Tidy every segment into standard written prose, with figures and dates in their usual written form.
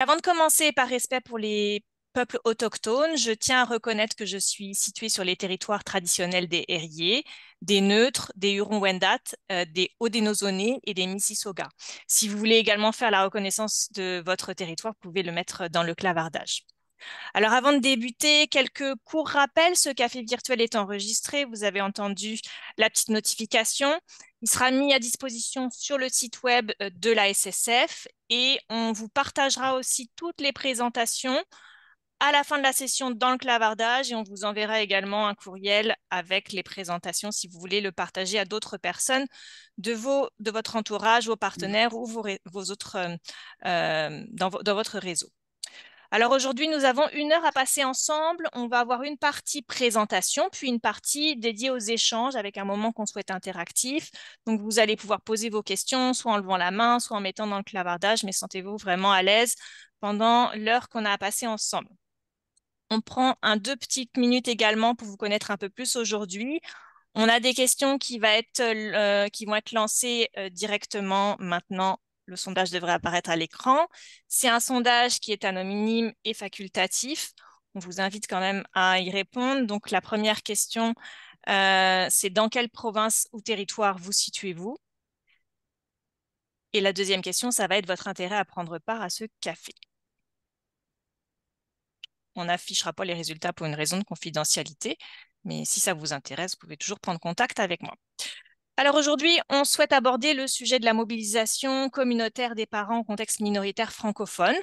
Avant de commencer, par respect pour les peuples autochtones, je tiens à reconnaître que je suis située sur les territoires traditionnels des Ériés, des Neutres, des Hurons-Wendat, des Haudenosaunee et des Mississaugas. Si vous voulez également faire la reconnaissance de votre territoire, vous pouvez le mettre dans le clavardage. Alors avant de débuter, quelques courts rappels. Ce café virtuel est enregistré. Vous avez entendu la petite notification. Il sera mis à disposition sur le site web de la SSF et on vous partagera aussi toutes les présentations à la fin de la session dans le clavardage et on vous enverra également un courriel avec les présentations si vous voulez le partager à d'autres personnes de votre entourage, vos partenaires ou vos autres dans votre réseau. Alors aujourd'hui, nous avons 1 heure à passer ensemble. On va avoir une partie présentation, puis une partie dédiée aux échanges avec un moment qu'on souhaite interactif. Donc vous allez pouvoir poser vos questions, soit en levant la main, soit en mettant dans le clavardage, mais sentez-vous vraiment à l'aise pendant l'heure qu'on a à passer ensemble. On prend 2 petites minutes également pour vous connaître un peu plus aujourd'hui. On a des questions qui vont être lancées directement maintenant. Le sondage devrait apparaître à l'écran. C'est un sondage qui est anonyme et facultatif. On vous invite quand même à y répondre. Donc, la première question, c'est dans quelle province ou territoire vous situez-vous? Et la deuxième question, ça va être votre intérêt à prendre part à ce café. On n'affichera pas les résultats pour une raison de confidentialité, mais si ça vous intéresse, vous pouvez toujours prendre contact avec moi. Alors aujourd'hui, on souhaite aborder le sujet de la mobilisation communautaire des parents en contexte minoritaire francophone.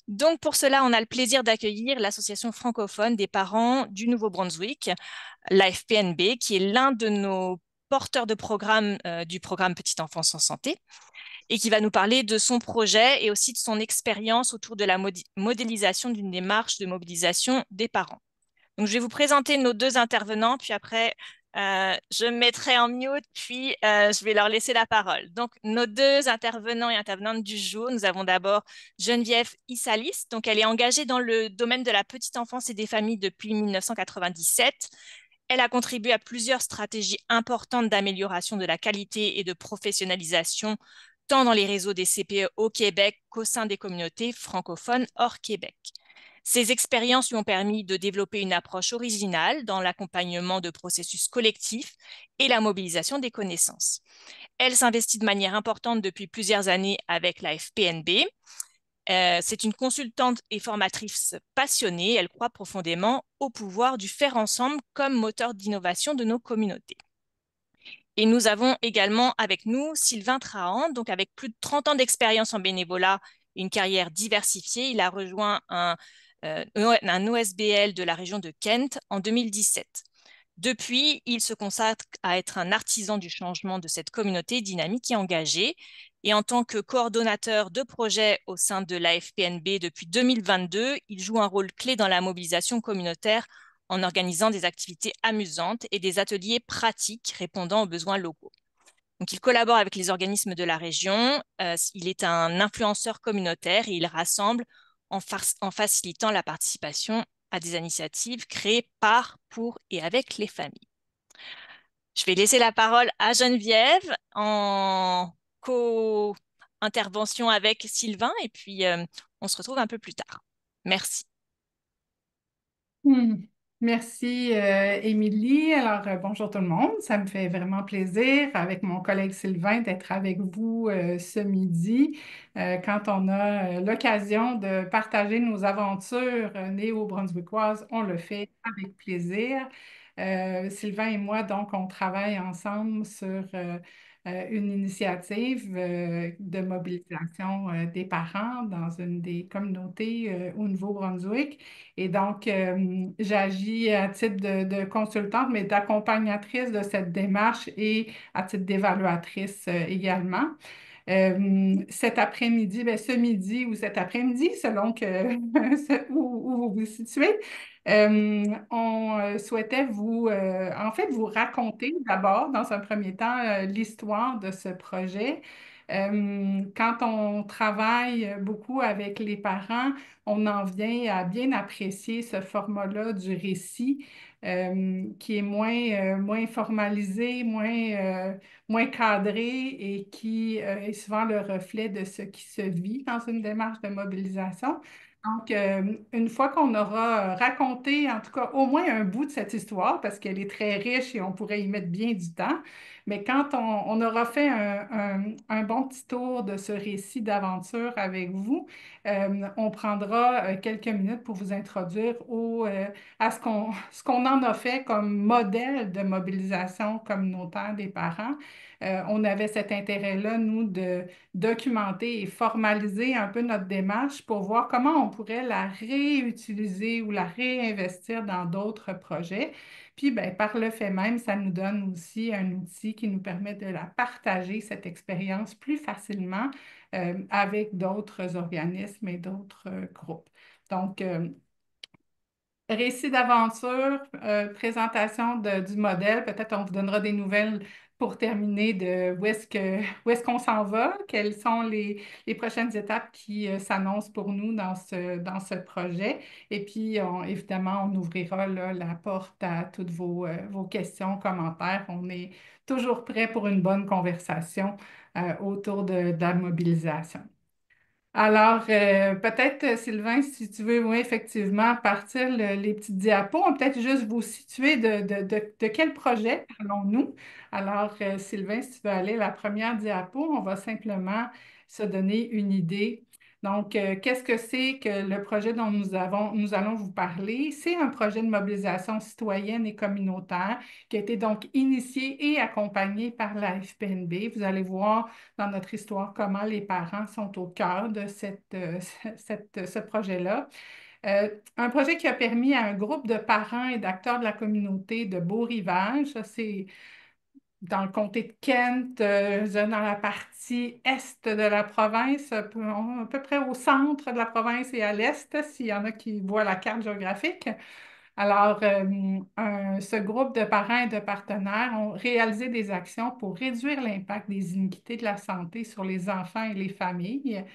Donc pour cela, on a le plaisir d'accueillir l'Association francophone des parents du Nouveau-Brunswick, l'AFPNB, qui est l'un de nos porteurs de programme du programme Petite Enfance en Santé et qui va nous parler de son projet et aussi de son expérience autour de la modélisation d'une démarche de mobilisation des parents. Donc, je vais vous présenter nos 2 intervenants, puis après, je me mettrai en mute, puis je vais leur laisser la parole. Donc, nos 2 intervenants et intervenantes du jour, nous avons d'abord Geneviève Issalis. Donc, elle est engagée dans le domaine de la petite enfance et des familles depuis 1997. Elle a contribué à plusieurs stratégies importantes d'amélioration de la qualité et de professionnalisation, tant dans les réseaux des CPE au Québec qu'au sein des communautés francophones hors Québec. Ces expériences lui ont permis de développer une approche originale dans l'accompagnement de processus collectifs et la mobilisation des connaissances. Elle s'investit de manière importante depuis plusieurs années avec la FPNB. C'est une consultante et formatrice passionnée. Elle croit profondément au pouvoir du faire ensemble comme moteur d'innovation de nos communautés. Et nous avons également avec nous Sylvain Trahan, donc avec plus de 30 ans d'expérience en bénévolat et une carrière diversifiée. Il a rejoint un OSBL de la région de Kent en 2017. Depuis, il se consacre à être un artisan du changement de cette communauté dynamique et engagée. Et en tant que coordonnateur de projet au sein de l'AFPNB depuis 2022, il joue un rôle clé dans la mobilisation communautaire en organisant des activités amusantes et des ateliers pratiques répondant aux besoins locaux. Donc, il collabore avec les organismes de la région. Il est un influenceur communautaire et il rassemble en facilitant la participation à des initiatives créées par, pour et avec les familles. Je vais laisser la parole à Geneviève en co-intervention avec Sylvain et puis on se retrouve un peu plus tard. Merci. Hmm. Merci, Émilie. Alors, bonjour tout le monde. Ça me fait vraiment plaisir, avec mon collègue Sylvain, d'être avec vous ce midi. Quand on a l'occasion de partager nos aventures néo-brunswickoises, on le fait avec plaisir. Sylvain et moi, donc, on travaille ensemble sur une initiative de mobilisation des parents dans une des communautés au Nouveau-Brunswick. Et donc, j'agis à titre de consultante, mais d'accompagnatrice de cette démarche et à titre d'évaluatrice également. Cet après-midi, ben, ce midi ou cet après-midi, selon où vous vous situez, on souhaitait en fait, vous raconter d'abord, dans un premier temps, l'histoire de ce projet. Quand on travaille beaucoup avec les parents, on en vient à bien apprécier ce format-là du récit qui est moins formalisé, moins cadré et qui est souvent le reflet de ce qui se vit dans une démarche de mobilisation. Donc, une fois qu'on aura raconté, en tout cas, au moins un bout de cette histoire, parce qu'elle est très riche et on pourrait y mettre bien du temps, mais quand on aura fait un bon petit tour de ce récit d'aventure avec vous, on prendra quelques minutes pour vous introduire à ce qu'on en a fait comme modèle de mobilisation communautaire des parents. On avait cet intérêt-là, nous, de documenter et formaliser un peu notre démarche pour voir comment on pourrait la réutiliser ou la réinvestir dans d'autres projets. Puis, ben, par le fait même, ça nous donne aussi un outil qui nous permet de la partager, cette expérience, plus facilement avec d'autres organismes et d'autres groupes. Donc, récit d'aventure, présentation du modèle. Peut-être on vous donnera des nouvelles pour terminer de où est-ce qu'on s'en va, quelles sont les prochaines étapes qui s'annoncent pour nous dans ce projet. Et puis, évidemment, on ouvrira là, la porte à toutes vos questions, commentaires. On est toujours prêt pour une bonne conversation autour de la mobilisation. Alors, peut-être, Sylvain, si tu veux, oui, effectivement, partir les petites diapos, on peut-être juste vous situer de quel projet parlons-nous. Alors, Sylvain, si tu veux aller à la première diapo, on va simplement se donner une idée. Donc, qu'est-ce que c'est que le projet dont nous allons vous parler? C'est un projet de mobilisation citoyenne et communautaire qui a été donc initié et accompagné par la FPNB. Vous allez voir dans notre histoire comment les parents sont au cœur de ce projet-là. Un projet qui a permis à un groupe de parents et d'acteurs de la communauté de Beau-Rivage, ça c'est dans le comté de Kent, dans la partie est de la province, à peu près au centre de la province et à l'est, s'il y en a qui voient la carte géographique. Alors, ce groupe de parents et de partenaires ont réalisé des actions pour réduire l'impact des iniquités de la santé sur les enfants et les familles.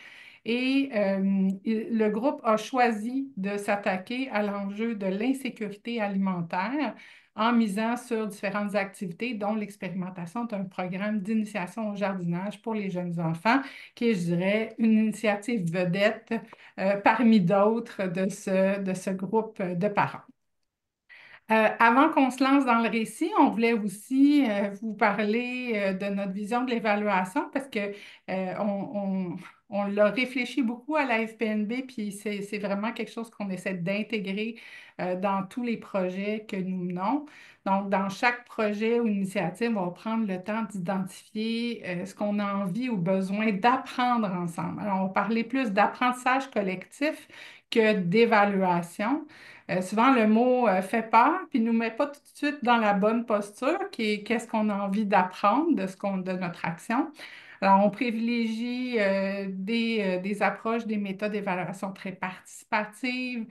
Et le groupe a choisi de s'attaquer à l'enjeu de l'insécurité alimentaire en misant sur différentes activités, dont l'expérimentation d'un programme d'initiation au jardinage pour les jeunes enfants, qui est, je dirais, une initiative vedette parmi d'autres de ce groupe de parents. Avant qu'on se lance dans le récit, on voulait aussi vous parler de notre vision de l'évaluation parce que on l'a réfléchi beaucoup à la FPNB, puis c'est vraiment quelque chose qu'on essaie d'intégrer dans tous les projets que nous menons. Donc, dans chaque projet ou initiative, on va prendre le temps d'identifier ce qu'on a envie ou besoin d'apprendre ensemble. Alors, on va parler plus d'apprentissage collectif que d'évaluation. Souvent, le mot fait peur, puis ne nous met pas tout de suite dans la bonne posture, qui est qu'est-ce qu'on a envie d'apprendre de notre action. Alors, on privilégie des approches, des méthodes d'évaluation très participatives,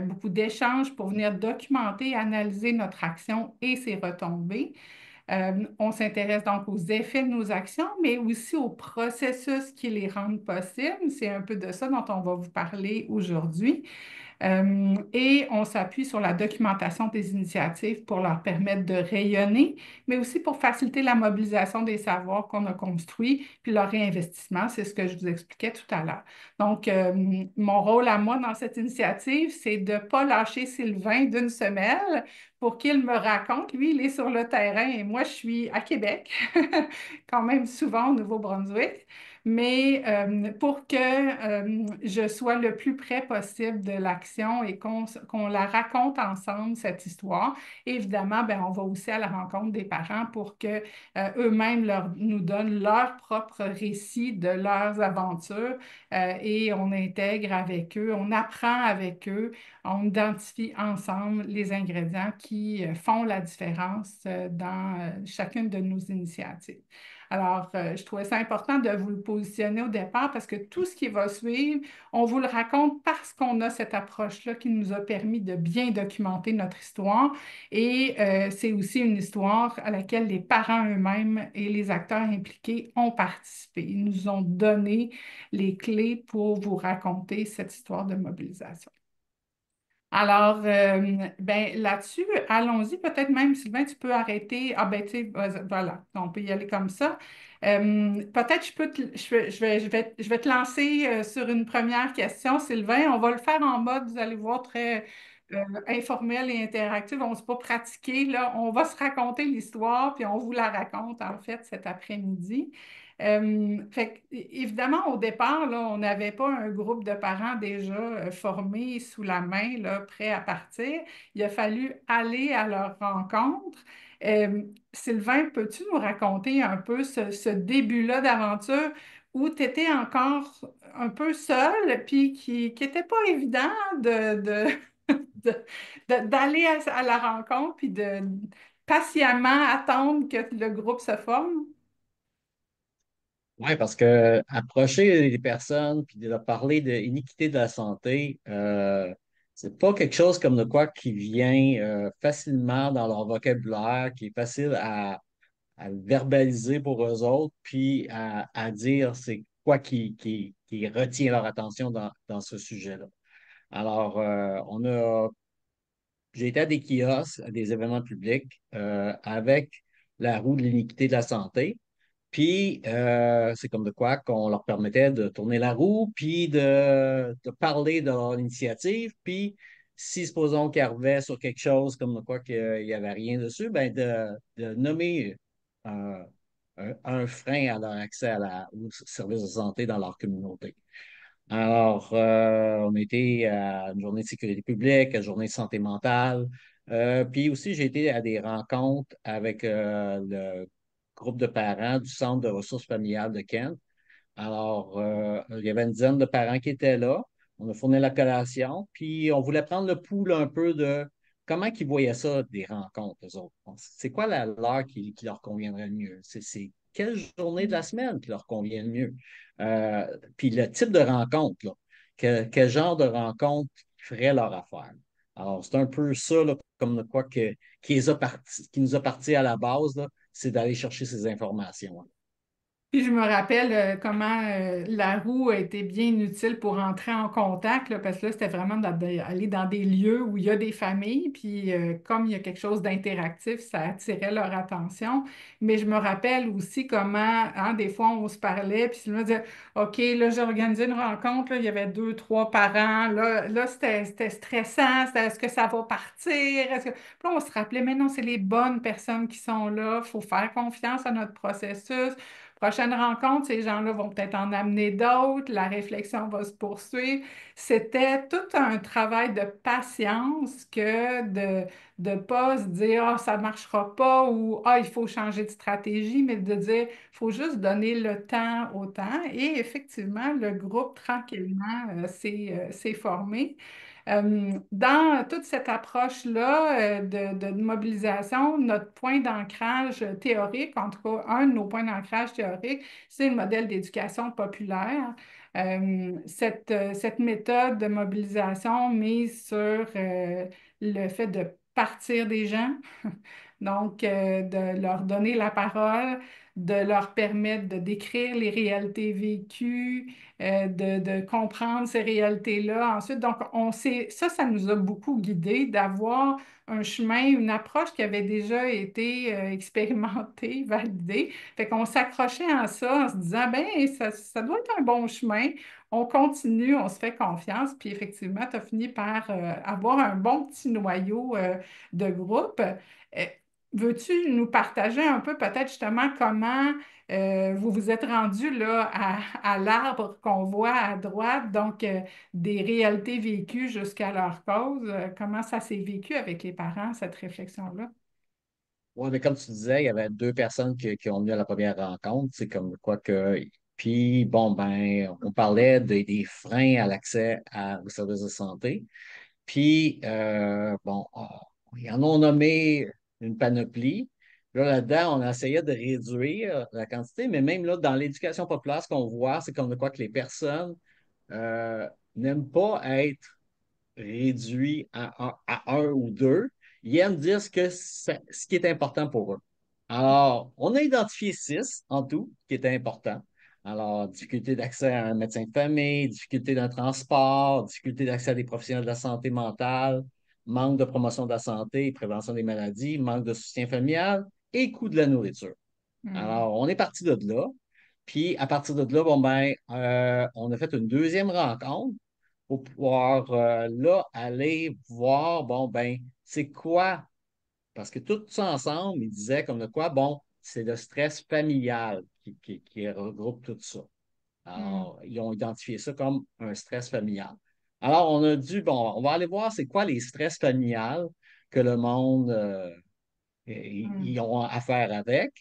beaucoup d'échanges pour venir documenter et analyser notre action et ses retombées. On s'intéresse donc aux effets de nos actions, mais aussi aux processus qui les rendent possibles. C'est un peu de ça dont on va vous parler aujourd'hui. Et on s'appuie sur la documentation des initiatives pour leur permettre de rayonner, mais aussi pour faciliter la mobilisation des savoirs qu'on a construits, puis leur réinvestissement, c'est ce que je vous expliquais tout à l'heure. Donc, mon rôle à moi dans cette initiative, c'est de ne pas lâcher Sylvain d'une semelle pour qu'il me raconte. Lui, il est sur le terrain et moi, je suis à Québec, quand même souvent au Nouveau-Brunswick, mais pour que je sois le plus près possible de l'action et qu'on la raconte ensemble, cette histoire. Et évidemment, ben, on va aussi à la rencontre des parents pour que eux-mêmes nous donnent leur propre récit de leurs aventures et on intègre avec eux, on apprend avec eux, on identifie ensemble les ingrédients qui font la différence dans chacune de nos initiatives. Alors, je trouvais ça important de vous le positionner au départ parce que tout ce qui va suivre, on vous le raconte parce qu'on a cette approche-là qui nous a permis de bien documenter notre histoire. Et c'est aussi une histoire à laquelle les parents eux-mêmes et les acteurs impliqués ont participé. Ils nous ont donné les clés pour vous raconter cette histoire de mobilisation. Alors, ben, là-dessus, allons-y. Peut-être même, Sylvain, tu peux arrêter. Ah, ben, tu sais, voilà, on peut y aller comme ça. Peut-être je vais te lancer sur une première question, Sylvain. On va le faire en mode, vous allez voir, très informel et interactif. On ne s'est pas pratiqué, là. On va se raconter l'histoire, puis on vous la raconte, en fait, cet après-midi. Fait évidemment, au départ, là, on n'avait pas un groupe de parents déjà formés sous la main, là, prêts à partir. Il a fallu aller à leur rencontre. Sylvain, peux-tu nous raconter un peu ce début-là d'aventure où tu étais encore un peu seul, puis qui n'était pas évident de- d'aller à la rencontre, puis de patiemment attendre que le groupe se forme? Oui, parce que approcher les personnes puis de leur parler de l'iniquité de la santé, c'est pas quelque chose comme de quoi qui vient facilement dans leur vocabulaire, qui est facile à verbaliser pour eux autres, puis à dire c'est quoi qui retient leur attention dans ce sujet-là. Alors, j'ai été à des kiosques, à des événements publics avec la roue de l'iniquité de la santé. Puis, c'est comme de quoi qu'on leur permettait de tourner la roue, puis de parler de leur initiative. Puis, si supposons qu'ils arrivaient sur quelque chose comme de quoi qu'il n'y avait rien dessus, ben de nommer un, un frein à leur accès aux services de santé dans leur communauté. Alors, on était à une journée de sécurité publique, à une journée de santé mentale. Puis aussi, j'ai été à des rencontres avec le groupe de parents du Centre de ressources familiales de Kent. Alors, il y avait une dizaine de parents qui étaient là. On a fourni la collation, puis on voulait prendre le pouls un peu de comment ils voyaient ça, des rencontres, eux autres. C'est quoi l'heure qui leur conviendrait le mieux? C'est quelle journée de la semaine qui leur convient le mieux? Euh, Puis le type de rencontre, là. Quel genre de rencontre ferait leur affaire? Alors, c'est un peu ça, là, comme de quoi qui nous a parti à la base, là, c'est d'aller chercher ces informations. Puis je me rappelle comment la roue a été bien utile pour entrer en contact, là, parce que là, c'était vraiment d'aller dans des lieux où il y a des familles, puis comme il y a quelque chose d'interactif, ça attirait leur attention. Mais je me rappelle aussi comment, hein, des fois, on se parlait, puis je me disais, OK, là, j'ai organisé une rencontre, là, il y avait deux, trois parents, là c'était stressant, est-ce que ça va partir? Puis là, on se rappelait, mais non, c'est les bonnes personnes qui sont là, il faut faire confiance à notre processus. Prochaine rencontre, ces gens-là vont peut-être en amener d'autres, la réflexion va se poursuivre. C'était tout un travail de patience que de ne pas se dire ah, ça ne marchera pas ou ah, il faut changer de stratégie, mais de dire il faut juste donner le temps au temps. Et effectivement, le groupe, tranquillement, s'est formé. Dans toute cette approche-là de mobilisation, notre point d'ancrage théorique, en tout cas un de nos points d'ancrage théorique, c'est le modèle d'éducation populaire. Cette méthode de mobilisation mise sur le fait de partir des gens, donc de leur donner la parole, de leur permettre de décrire les réalités vécues, de comprendre ces réalités-là. Ensuite, donc, ça nous a beaucoup guidés d'avoir un chemin, une approche qui avait déjà été expérimentée, validée. Fait qu'on s'accrochait à ça en se disant, ben, ça doit être un bon chemin. On continue, on se fait confiance. Puis effectivement, tu as fini par avoir un bon petit noyau de groupe. Euh, Veux-tu nous partager un peu peut-être justement comment vous vous êtes rendu là à l'arbre qu'on voit à droite, donc des réalités vécues jusqu'à leur cause. Comment ça s'est vécu avec les parents, cette réflexion-là? Oui, mais comme tu disais, il y avait deux personnes qui ont venu à la première rencontre. C'est comme quoi que. Puis, bon, ben, on parlait des freins à l'accès aux services de santé. Puis, bon, ils en ont nommé une panoplie. Là, là-dedans, on essayait de réduire la quantité, mais même là, dans l'éducation populaire, ce qu'on voit, c'est comme de quoi que les personnes euh, n'aiment pas être réduits à un ou deux. Ils aiment dire ce qui est important pour eux. Alors, on a identifié six en tout qui étaient importants. Alors, difficulté d'accès à un médecin de famille, difficulté d'un transport, difficulté d'accès à des professionnels de la santé mentale, manque de promotion de la santé et prévention des maladies, manque de soutien familial et coût de la nourriture. Hmm. Alors, on est parti de là. Puis, à partir de là, bon, ben, on a fait une deuxième rencontre pour pouvoir, là, aller voir, bon, ben, c'est quoi? Parce que tout ça ensemble, ils disaient comme de quoi, bon, c'est le stress familial qui regroupe tout ça. Hmm. Alors, ils ont identifié ça comme un stress familial. Alors, on a dit, bon, on va aller voir c'est quoi les stress familiales que le monde ils Hmm. ont affaire avec.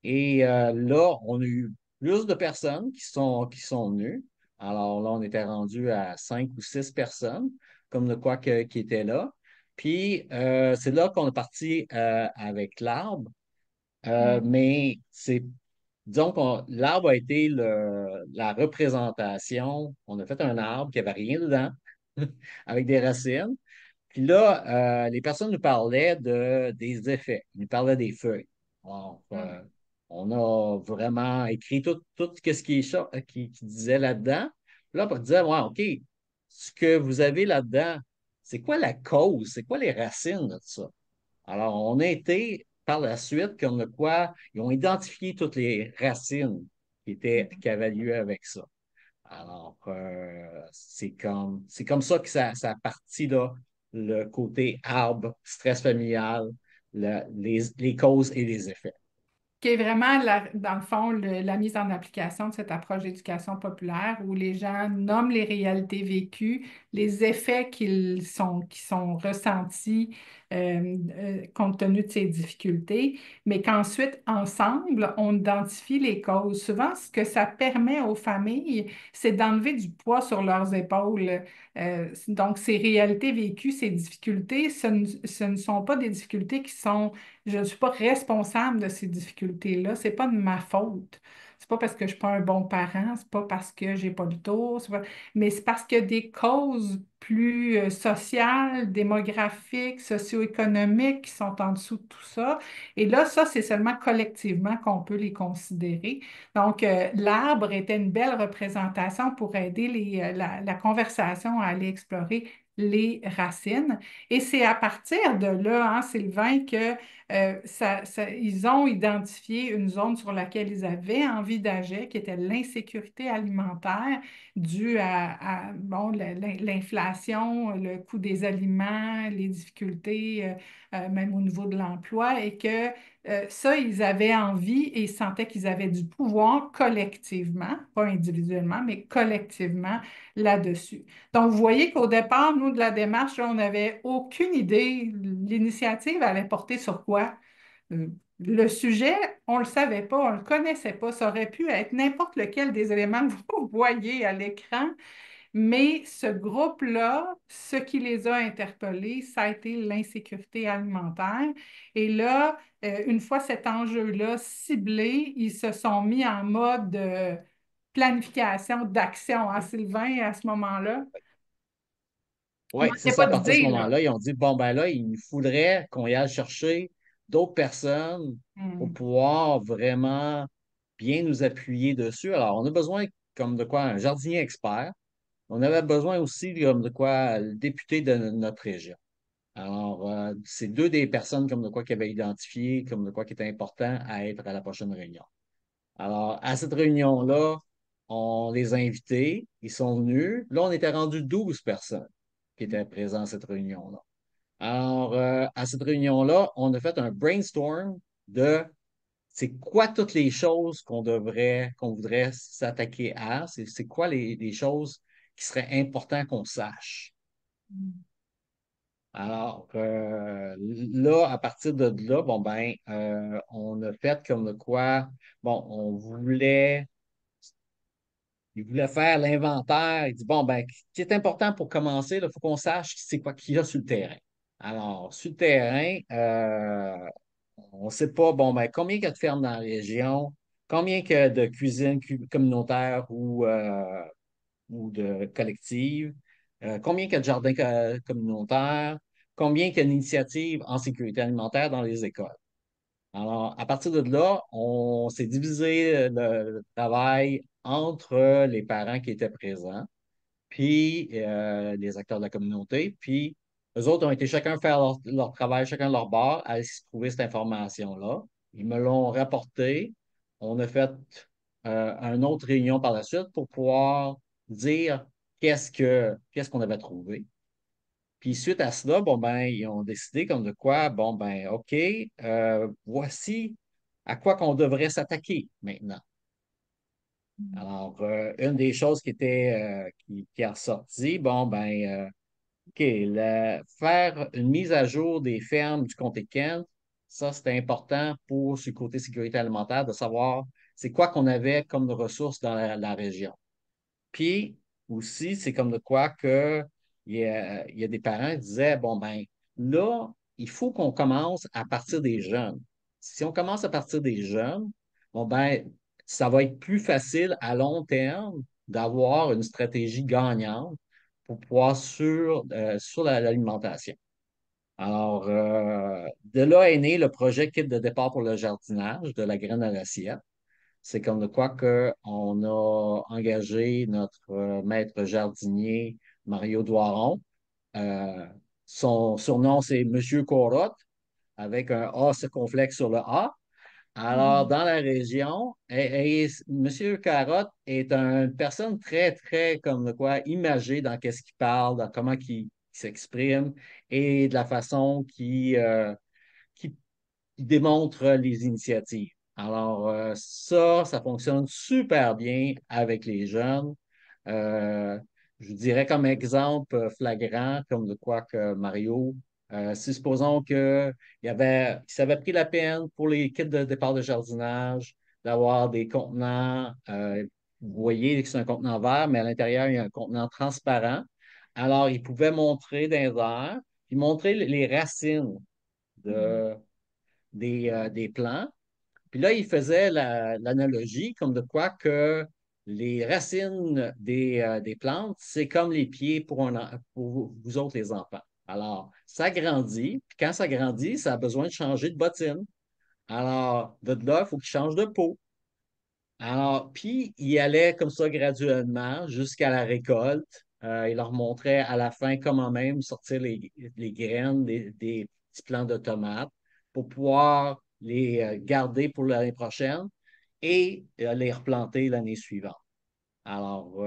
Et là, on a eu plus de personnes qui sont venues. Alors là, on était rendu à 5 ou 6 personnes, comme de quoi qui étaient là. Puis c'est là qu'on est parti avec l'arbre. Hmm. Mais disons que l'arbre a été la représentation. On a fait un arbre qui n'avait rien dedans, avec des racines. Puis là, les personnes nous parlaient des effets. Ils nous parlaient des feuilles. Alors, Hmm. on a vraiment écrit tout ce qui disait là-dedans. Puis là, on disait, ouais, OK, ce que vous avez là-dedans, c'est quoi la cause? C'est quoi les racines de ça? Alors, on a été par la suite comme de quoi ils ont identifié toutes les racines qui avaient lieu avec ça. Alors, c'est comme ça que ça a parti, là, le côté arbre, stress familial, les causes et les effets. Qui est vraiment, dans le fond, la mise en application de cette approche d'éducation populaire où les gens nomment les réalités vécues, les effets qui sont ressentis compte tenu de ces difficultés, mais qu'ensuite, ensemble, on identifie les causes. Souvent, ce que ça permet aux familles, c'est d'enlever du poids sur leurs épaules. Donc, ces réalités vécues, ces difficultés, ce ne sont pas des difficultés qui sont je ne suis pas responsable de ces difficultés-là. C'est pas de ma faute. C'est pas parce que je suis pas un bon parent, c'est pas parce que j'ai pas le tour, mais c'est parce qu'il y a des causes plus sociales, démographiques, socio-économiques qui sont en dessous de tout ça. Et là, ça, c'est seulement collectivement qu'on peut les considérer. Donc, l'arbre était une belle représentation pour aider la conversation à aller explorer les racines. Et c'est à partir de là, hein, Sylvain, que ils ont identifié une zone sur laquelle ils avaient envie d'agir, qui était l'insécurité alimentaire due bon, l'inflation, le coût des aliments, les difficultés, même au niveau de l'emploi, et que ça, ils avaient envie et ils sentaient qu'ils avaient du pouvoir collectivement, pas individuellement, mais collectivement là-dessus. Donc, vous voyez qu'au départ, nous, de la démarche, on n'avait aucune idée. L'initiative allait porter sur quoi? Euh, Le sujet, on ne le savait pas, on ne le connaissait pas. Ça aurait pu être n'importe lequel des éléments que vous voyez à l'écran, mais ce groupe-là, ce qui les a interpellés, ça a été l'insécurité alimentaire. Et là, une fois cet enjeu-là ciblé, ils se sont mis en mode planification d'action, hein, Sylvain, à ce moment-là. Il Oui, ne c'est manquait ça. pas À partir de ce d'idées, là. moment-là, ils ont dit, bon, ben là, il nous faudrait qu'on y aille chercher d'autres personnes pour Hmm. pouvoir vraiment bien nous appuyer dessus. Alors, on a besoin, comme de quoi, un jardinier expert. On avait besoin aussi, comme de quoi, le député de notre région. Alors, c'est deux des personnes, comme de quoi, qui avaient identifié, comme de quoi, qui était important à être à la prochaine réunion. Alors, à cette réunion-là, on les a invités, ils sont venus. Là, on était rendu 12 personnes qui étaient présentes à cette réunion-là. Alors, à cette réunion-là, on a fait un brainstorm de c'est quoi toutes les choses qu'on voudrait s'attaquer à, c'est quoi les choses qui seraient importantes qu'on sache. Alors, là, à partir de là, bon, ben, on a fait comme de quoi, bon, il voulait faire l'inventaire. Il dit, bon, ben, ce qui est important pour commencer, il faut qu'on sache c'est quoi qu'il y a sur le terrain. Alors, sur le terrain, On ne sait pas, bon, ben, combien il y a de fermes dans la région, combien il y a de cuisines communautaires ou de collectives, combien il y a de jardins communautaires, combien il y a d'initiatives en sécurité alimentaire dans les écoles. Alors, à partir de là, on s'est divisé le travail entre les parents qui étaient présents, puis les acteurs de la communauté, puis eux autres ont été chacun faire leur travail, chacun de leur bord, à essayer de trouver cette information-là. Ils me l'ont rapporté. On a fait une autre réunion par la suite pour pouvoir dire qu'est-ce qu'on avait trouvé. Puis suite à cela, bon ben, ils ont décidé comme de quoi, bon ben, OK, voici à quoi qu'on devrait s'attaquer maintenant. Alors, une des choses qui est ressortie, bon ben, OK, faire une mise à jour des fermes du comté de Kent, ça, c'était important pour ce côté sécurité alimentaire, de savoir c'est quoi qu'on avait comme ressources dans la région. Puis aussi, c'est comme de quoi que il y a des parents qui disaient, bon, ben là, il faut qu'on commence à partir des jeunes. Si on commence à partir des jeunes, bon, ben, ça va être plus facile à long terme d'avoir une stratégie gagnante pour pouvoir sur l'alimentation. Alors, de là est né le projet Kit de départ pour le jardinage de la graine à l'assiette. C'est comme de quoi qu'on a engagé notre maître jardinier Mario Doiron. Euh, Son surnom, c'est Monsieur Corotte, avec un A circonflexe sur le A. Alors, Mhm. dans la région, Monsieur Carotte est une personne très, très, comme de quoi, imagée dans qu'est-ce qu'il parle, dans comment il s'exprime et de la façon qu'il qui démontre les initiatives. Alors, ça fonctionne super bien avec les jeunes. Euh, je dirais comme exemple flagrant, comme de quoi que Mario, si supposons qu'il s'avait pris la peine pour les kits de départ de jardinage, d'avoir des contenants, vous voyez que c'est un contenant vert, mais à l'intérieur, il y a un contenant transparent. Alors, il pouvait montrer dans les airs, puis montrer les racines Mhm. de, des plants. Puis là, il faisait l'analogie comme de quoi que les racines des plantes, c'est comme les pieds pour vous autres, les enfants. Alors, ça grandit, puis quand ça grandit, ça a besoin de changer de bottine. Alors, de là, il faut qu'il change de peau. Alors, puis, il allait comme ça graduellement jusqu'à la récolte. Il leur montrait à la fin comment même sortir les graines des petits plants de tomates pour pouvoir les garder pour l'année prochaine et les replanter l'année suivante. Alors,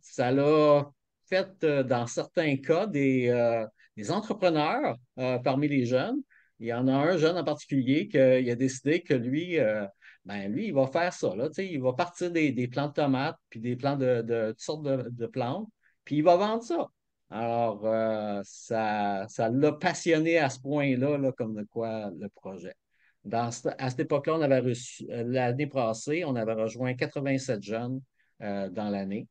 ça l'a fait, dans certains cas, des entrepreneurs parmi les jeunes. Il y en a un jeune en particulier qui a décidé que lui, ben, lui, il va faire ça. Là, tu sais, il va partir des plants de tomates, puis des plants de toutes sortes de plantes, puis il va vendre ça. Alors, ça l'a passionné à ce point-là, là, comme de quoi le projet. À cette époque-là, on avait reçu, l'année passée, on avait rejoint 87 jeunes dans l'année.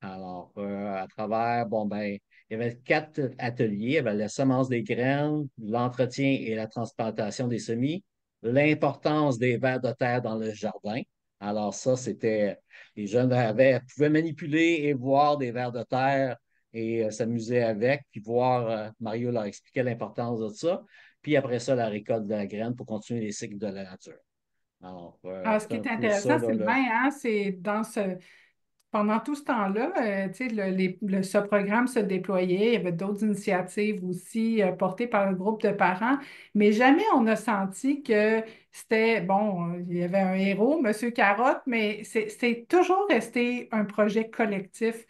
Alors, à travers, bon, ben, il y avait 4 ateliers. Il y avait la semence des graines, l'entretien et la transplantation des semis, l'importance des vers de terre dans le jardin. Alors, ça, les jeunes pouvaient manipuler et voir des vers de terre et s'amuser avec, puis voir, Mario leur expliquait l'importance de ça. Puis après ça, la récolte de la graine pour continuer les cycles de la nature. Alors, Alors, ce c'est qui un est peu ça, intéressant, là, Sylvain, hein, c'est pendant tout ce temps-là, tu sais, ce programme se déployait, il y avait d'autres initiatives aussi portées par le groupe de parents, mais jamais on a senti que c'était, bon, il y avait un héros, Monsieur Carotte, mais c'est toujours resté un projet collectif.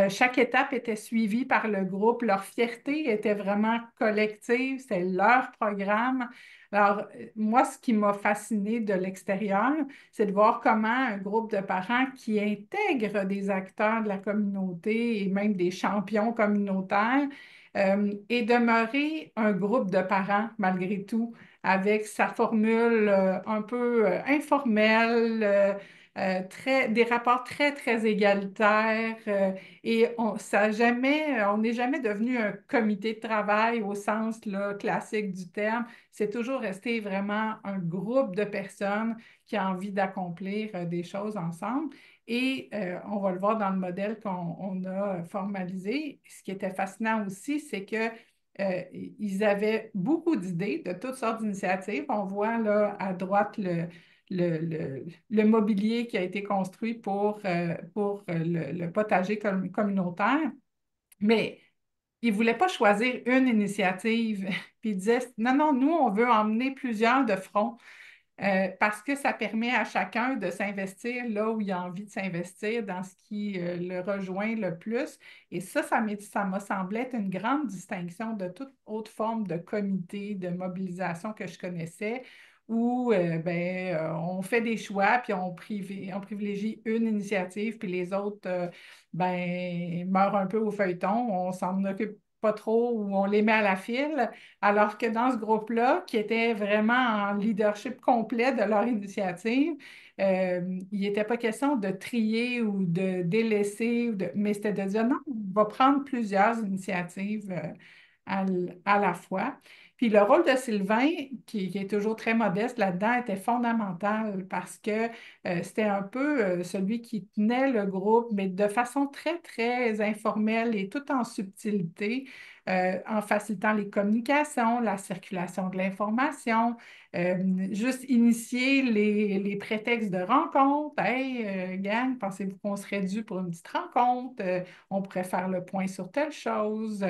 Chaque étape était suivie par le groupe, leur fierté était vraiment collective, c'était leur programme. Alors, moi, ce qui m'a fasciné de l'extérieur, c'est de voir comment un groupe de parents qui intègre des acteurs de la communauté et même des champions communautaires est demeuré un groupe de parents malgré tout, avec sa formule un peu informelle, des rapports très, très égalitaires et on n'est jamais devenu un comité de travail au sens là, classique du terme. C'est toujours resté vraiment un groupe de personnes qui a envie d'accomplir des choses ensemble. Et on va le voir dans le modèle qu'on a formalisé. Ce qui était fascinant aussi, c'est que ils avaient beaucoup d'idées de toutes sortes d'initiatives. On voit là à droite le mobilier qui a été construit pour le potager communautaire. Mais ils ne voulaient pas choisir une initiative. Puis ils disaient, non, non, nous, on veut emmener plusieurs de front. Parce que ça permet à chacun de s'investir là où il a envie de s'investir, dans ce qui le rejoint le plus. Et ça m'a semblé être une grande distinction de toute autre forme de comité, de mobilisation que je connaissais, où on fait des choix, puis on privilégie une initiative, puis les autres meurent un peu au feuilleton, on s'en occupe pas trop ou on les met à la file. Alors que dans ce groupe-là, qui était vraiment en leadership complet de leur initiative, il n'était pas question de trier ou de délaisser, mais c'était de dire non, on va prendre plusieurs initiatives à la fois. Puis le rôle de Sylvain, qui est toujours très modeste là-dedans, était fondamental parce que c'était un peu celui qui tenait le groupe, mais de façon très, très informelle et tout en subtilité, en facilitant les communications, la circulation de l'information, juste initier les prétextes de rencontre. Hey, gang, pensez-vous qu'on serait dû pour une petite rencontre? On pourrait faire le point sur telle chose.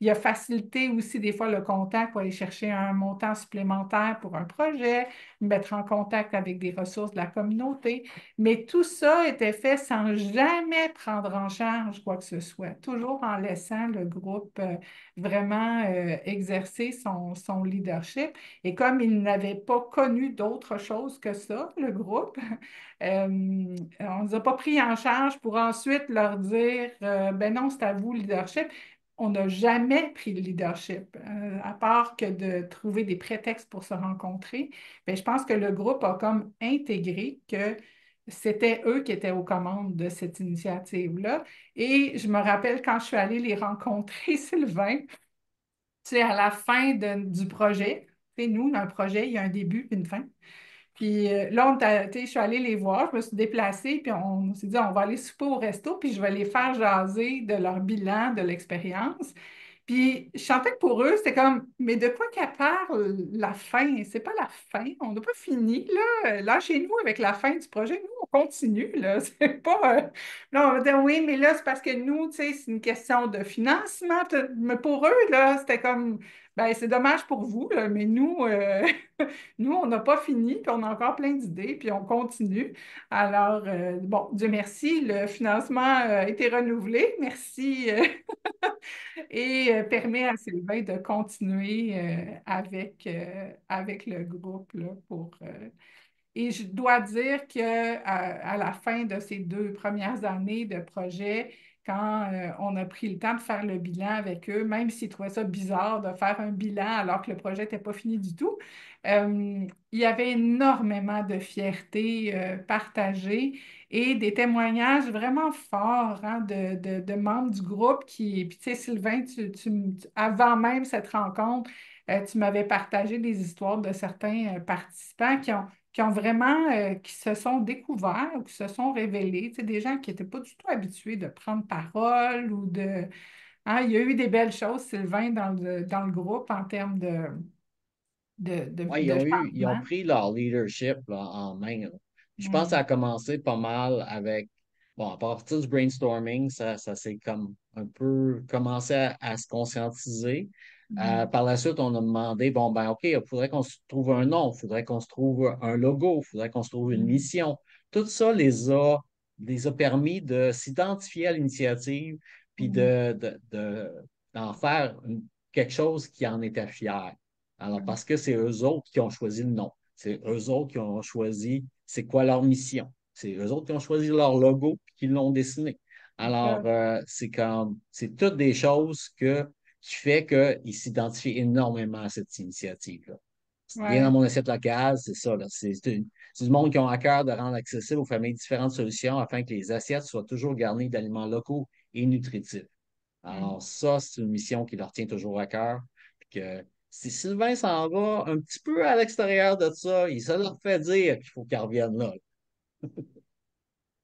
Il a facilité aussi des fois le contact pour aller chercher un montant supplémentaire pour un projet, mettre en contact avec des ressources de la communauté. Mais tout ça était fait sans jamais prendre en charge quoi que ce soit, toujours en laissant le groupe vraiment exercer son leadership. Et comme il n'avait pas connu d'autre chose que ça, le groupe, on ne les a pas pris en charge pour ensuite leur dire, ben non, c'est à vous le leadership. On n'a jamais pris le leadership, à part que de trouver des prétextes pour se rencontrer. Ben, je pense que le groupe a comme intégré que c'était eux qui étaient aux commandes de cette initiative-là. Et je me rappelle quand je suis allée les rencontrer, Sylvain, c'est à la fin du projet. Tu sais, nous, dans le projet, il y a un début et une fin. Puis là, tu sais, je suis allée les voir, je me suis déplacée, puis on s'est dit, on va aller souper au resto, puis je vais les faire jaser de leur bilan, de l'expérience. Puis je sentais que pour eux, c'était comme, mais de quoi qu'elle parle la fin? C'est pas la fin, on n'a pas fini, là. Lâchez-nous avec la fin du projet. Nous, on continue, là. C'est pas. Là, on va dire, oui, mais là, c'est parce que nous, tu sais, c'est une question de financement. Mais pour eux, là, c'était comme, ben, c'est dommage pour vous, là, mais nous, nous, on n'a pas fini, puis on a encore plein d'idées, puis on continue. Alors, bon, Dieu merci, le financement a été renouvelé. Merci. Et permet à Sylvain de continuer avec le groupe là, et je dois dire à la fin de ces 2 premières années de projet, quand on a pris le temps de faire le bilan avec eux, même s'ils trouvaient ça bizarre de faire un bilan alors que le projet n'était pas fini du tout, il y avait énormément de fierté partagée et des témoignages vraiment forts hein, de membres du groupe qui, puis tu sais, Sylvain, avant même cette rencontre, tu m'avais partagé des histoires de certains participants qui ont vraiment, qui se sont découverts ou qui se sont révélés, tu sais, des gens qui n'étaient pas du tout habitués de prendre parole ou de... hein, il y a eu des belles choses, Sylvain, dans le groupe en termes Ouais, de ils ont changement. pris leur leadership là, en main, là. Je pense que ça Mm. a commencé pas mal avec, bon, à partir du brainstorming, ça s'est comme un peu commencé à se conscientiser. Mm. Par la suite, on a demandé, bon, ben, OK, il faudrait qu'on se trouve un nom, il faudrait qu'on se trouve un logo, il faudrait qu'on se trouve une Mm. mission. Tout ça les a permis de s'identifier à l'initiative, puis Mm. d'en faire quelque chose qui en était fier. Alors, parce que c'est eux autres qui ont choisi le nom. C'est eux autres qui ont choisi c'est quoi leur mission. C'est eux autres qui ont choisi leur logo et qui l'ont dessiné. Alors, Ça, c'est toutes des choses qui fait qu'ils s'identifient énormément à cette initiative-là. Bien dans Ouais. mon assiette locale, c'est ça, là. C'est du monde qui ont à cœur de rendre accessible aux familles différentes solutions afin que les assiettes soient toujours garnies d'aliments locaux et nutritifs. Alors, Mhm. ça, c'est une mission qui leur tient toujours à cœur. Puis que si Sylvain s'en va un petit peu à l'extérieur de ça, ça leur fait dire qu'il faut qu'ils reviennent là.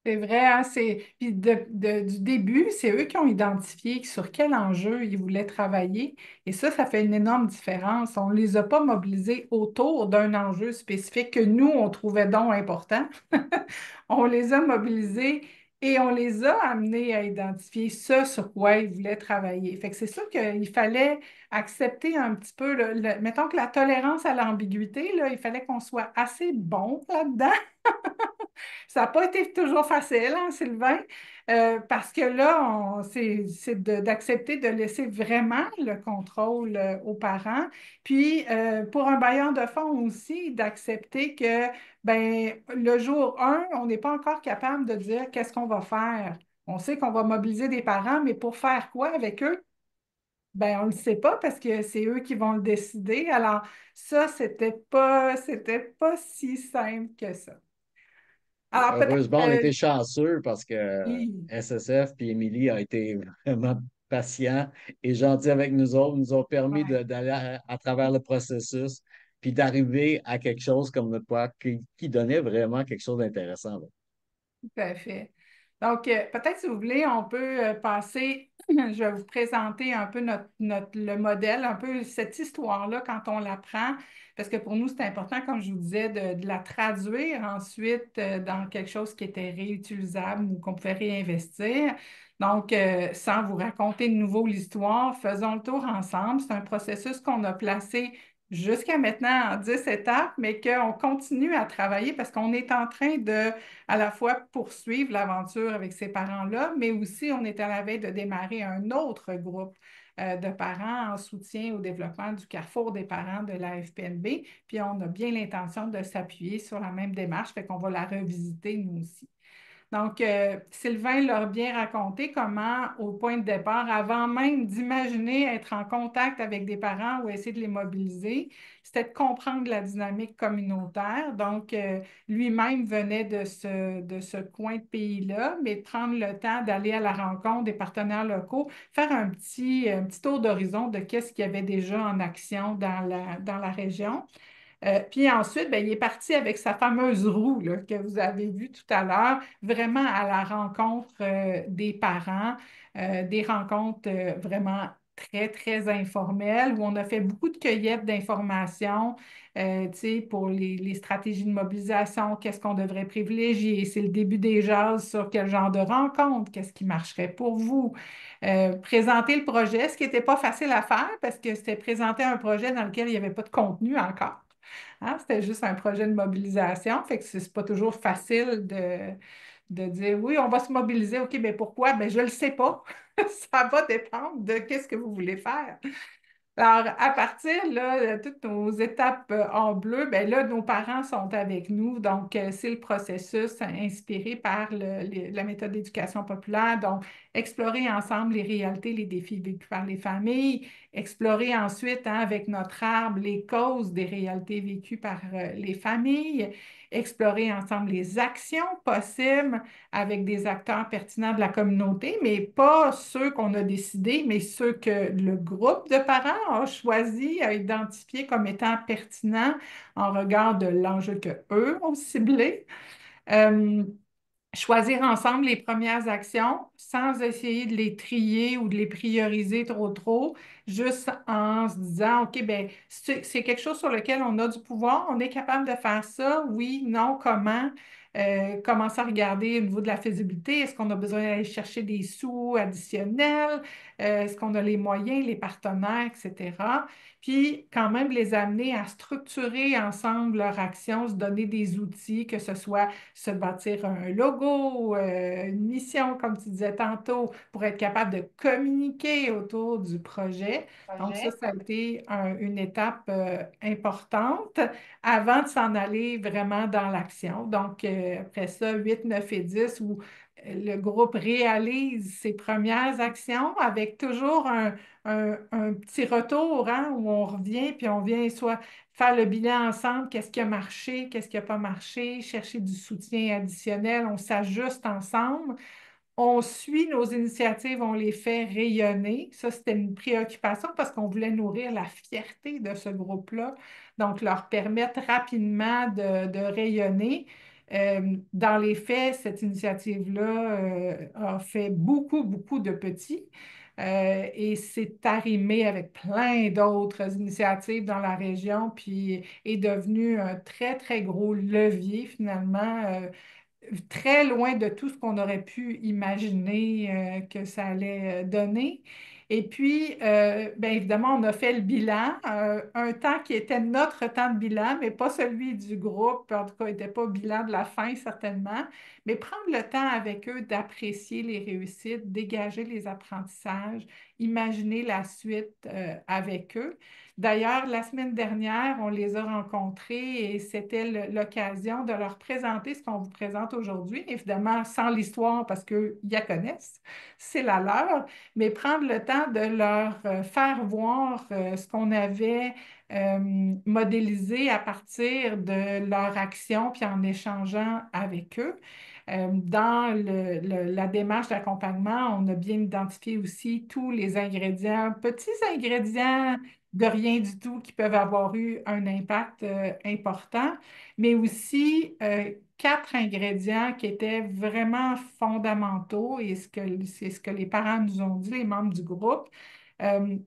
C'est vrai, hein, puis du début, c'est eux qui ont identifié sur quel enjeu ils voulaient travailler. Et ça fait une énorme différence. On ne les a pas mobilisés autour d'un enjeu spécifique que nous, on trouvait donc important. On les a mobilisés et on les a amenés à identifier ce sur quoi ils voulaient travailler. Fait que c'est sûr qu'il fallait accepter un petit peu, mettons que la tolérance à l'ambiguïté, là, il fallait qu'on soit assez bon là-dedans. Ça n'a pas été toujours facile, hein, Sylvain, parce que là, d'accepter de laisser vraiment le contrôle aux parents. Puis, pour un bailleur de fonds aussi, d'accepter que ben, le jour 1, on n'est pas encore capable de dire qu'est-ce qu'on va faire. On sait qu'on va mobiliser des parents, mais pour faire quoi avec eux? Ben, on ne le sait pas parce que c'est eux qui vont le décider. Alors, ça, c'était pas si simple que ça. Alors, peut-être. Heureusement, on était chanceux parce que Oui, SSF puis Émilie a été vraiment patient et gentil avec nous autres, nous ont permis ouais, d'aller à travers le processus puis d'arriver à quelque chose comme notre quoi qui donnait vraiment quelque chose d'intéressant, là. tout à fait. Donc, peut-être si vous voulez, on peut passer, je vais vous présenter un peu le modèle, un peu cette histoire-là quand on l'apprend, parce que pour nous, c'est important, comme je vous disais, de la traduire ensuite dans quelque chose qui était réutilisable ou qu'on pouvait réinvestir. Donc, sans vous raconter de nouveau l'histoire, faisons le tour ensemble. C'est un processus qu'on a placé jusqu'à maintenant en 10 étapes, mais qu'on continue à travailler parce qu'on est en train de à la fois poursuivre l'aventure avec ces parents-là, mais aussi on est à la veille de démarrer un autre groupe de parents en soutien au développement du carrefour des parents de la FPNB. Puis on a bien l'intention de s'appuyer sur la même démarche, fait qu'on va la revisiter nous aussi. Donc, Sylvain leur a bien raconté comment, au point de départ, avant même d'imaginer être en contact avec des parents ou essayer de les mobiliser, c'était de comprendre la dynamique communautaire. Donc, lui-même venait de ce coin de pays-là, mais de prendre le temps d'aller à la rencontre des partenaires locaux, faire un petit tour d'horizon de qu'est-ce qu'il y avait déjà en action dans la région. Puis ensuite, ben, il est parti avec sa fameuse roue là, que vous avez vue tout à l'heure, vraiment à la rencontre des parents, des rencontres vraiment très, très informelles où on a fait beaucoup de cueillettes d'informations, tu sais, pour les stratégies de mobilisation, qu'est-ce qu'on devrait privilégier. C'est le début des jases sur quel genre de rencontre, qu'est-ce qui marcherait pour vous. Présenter le projet, ce qui n'était pas facile à faire parce que c'était présenter un projet dans lequel il n'y avait pas de contenu encore. Hein, c'était juste un projet de mobilisation, fait que c'est pas toujours facile de dire oui, on va se mobiliser. OK, mais pourquoi? Ben, je ne le sais pas. Ça va dépendre de qu'est-ce que vous voulez faire. Alors, à partir là, de toutes nos étapes en bleu, ben là, nos parents sont avec nous. Donc, c'est le processus inspiré par la méthode d'éducation populaire. Donc, explorer ensemble les réalités, les défis vécus par les familles. Explorer ensuite, hein, avec notre arbre, les causes des réalités vécues par les familles. Explorer ensemble les actions possibles avec des acteurs pertinents de la communauté, mais pas ceux qu'on a décidés, mais ceux que le groupe de parents a choisi, a identifié comme étant pertinents en regard de l'enjeu que eux ont ciblé. Euh, Choisir ensemble les premières actions sans essayer de les trier ou de les prioriser trop, juste en se disant, OK, ben, c'est quelque chose sur lequel on a du pouvoir, on est capable de faire ça, oui, non, comment? Commencer à regarder au niveau de la faisabilité, est-ce qu'on a besoin d'aller chercher des sous additionnels? Est-ce qu'on a les moyens, les partenaires, etc. Puis quand même les amener à structurer ensemble leur action, se donner des outils, que ce soit se bâtir un logo, une mission, comme tu disais tantôt, pour être capable de communiquer autour du projet. Donc, ça a été une étape importante avant de s'en aller vraiment dans l'action. Donc, après ça, 8, 9 et 10, où le groupe réalise ses premières actions avec toujours un petit retour, hein, où on revient, puis on vient soit faire le bilan ensemble, qu'est-ce qui a marché, qu'est-ce qui n'a pas marché, chercher du soutien additionnel, on s'ajuste ensemble. On suit nos initiatives, on les fait rayonner. Ça, c'était une préoccupation parce qu'on voulait nourrir la fierté de ce groupe-là, donc leur permettre rapidement de rayonner. Dans les faits, cette initiative-là a fait beaucoup, beaucoup de petits et s'est arrimée avec plein d'autres initiatives dans la région, puis est devenu un très, très gros levier finalement. Très loin de tout ce qu'on aurait pu imaginer que ça allait donner. Et puis, bien évidemment, on a fait le bilan, un temps qui était notre temps de bilan, mais pas celui du groupe, en tout cas, il n'était pas bilan de la fin, certainement, mais prendre le temps avec eux d'apprécier les réussites, dégager les apprentissages, imaginer la suite avec eux. D'ailleurs, la semaine dernière, on les a rencontrés et c'était l'occasion de leur présenter ce qu'on vous présente aujourd'hui. Évidemment, sans l'histoire parce qu'ils la connaissent, c'est la leur, mais prendre le temps de leur faire voir ce qu'on avait modélisé à partir de leur action, puis en échangeant avec eux. Dans la démarche d'accompagnement, on a bien identifié aussi tous les ingrédients, petits ingrédients de rien du tout qui peuvent avoir eu un impact important, mais aussi quatre ingrédients qui étaient vraiment fondamentaux et c'est ce que les parents nous ont dit, les membres du groupe. Euh,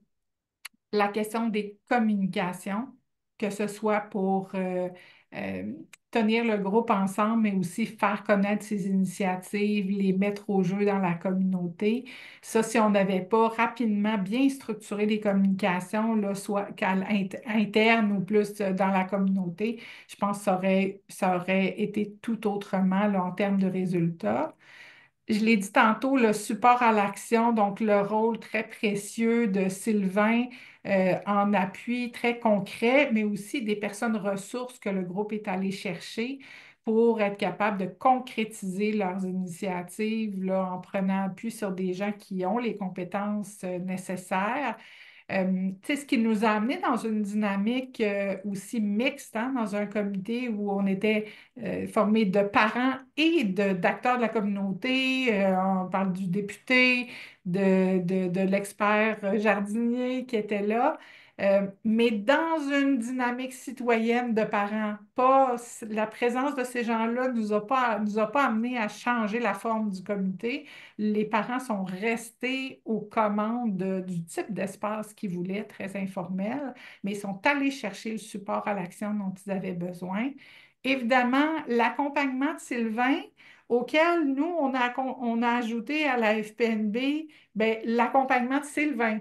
la question des communications, que ce soit pour euh, tenir le groupe ensemble, mais aussi faire connaître ses initiatives, les mettre au jeu dans la communauté. Ça, si on n'avait pas rapidement bien structuré les communications, là, soit internes ou plus dans la communauté, je pense que ça aurait été tout autrement là, en termes de résultats. Je l'ai dit tantôt, le support à l'action, donc le rôle très précieux de Sylvain en appui très concret, mais aussi des personnes ressources que le groupe est allé chercher pour être capable de concrétiser leurs initiatives là, en prenant appui sur des gens qui ont les compétences nécessaires. Tu sais, ce qui nous a amené dans une dynamique aussi mixte, hein, dans un comité où on était formé de parents et d'acteurs de la communauté. On parle du député, de l'expert jardinier qui était là. Mais dans une dynamique citoyenne de parents, pas la présence de ces gens-là nous a pas amené à changer la forme du comité. Les parents sont restés aux commandes du type d'espace qu'ils voulaient, très informel, mais ils sont allés chercher le support à l'action dont ils avaient besoin. Évidemment, l'accompagnement de Sylvain, auquel nous, on a ajouté à la FPNB, ben, l'accompagnement de Sylvain.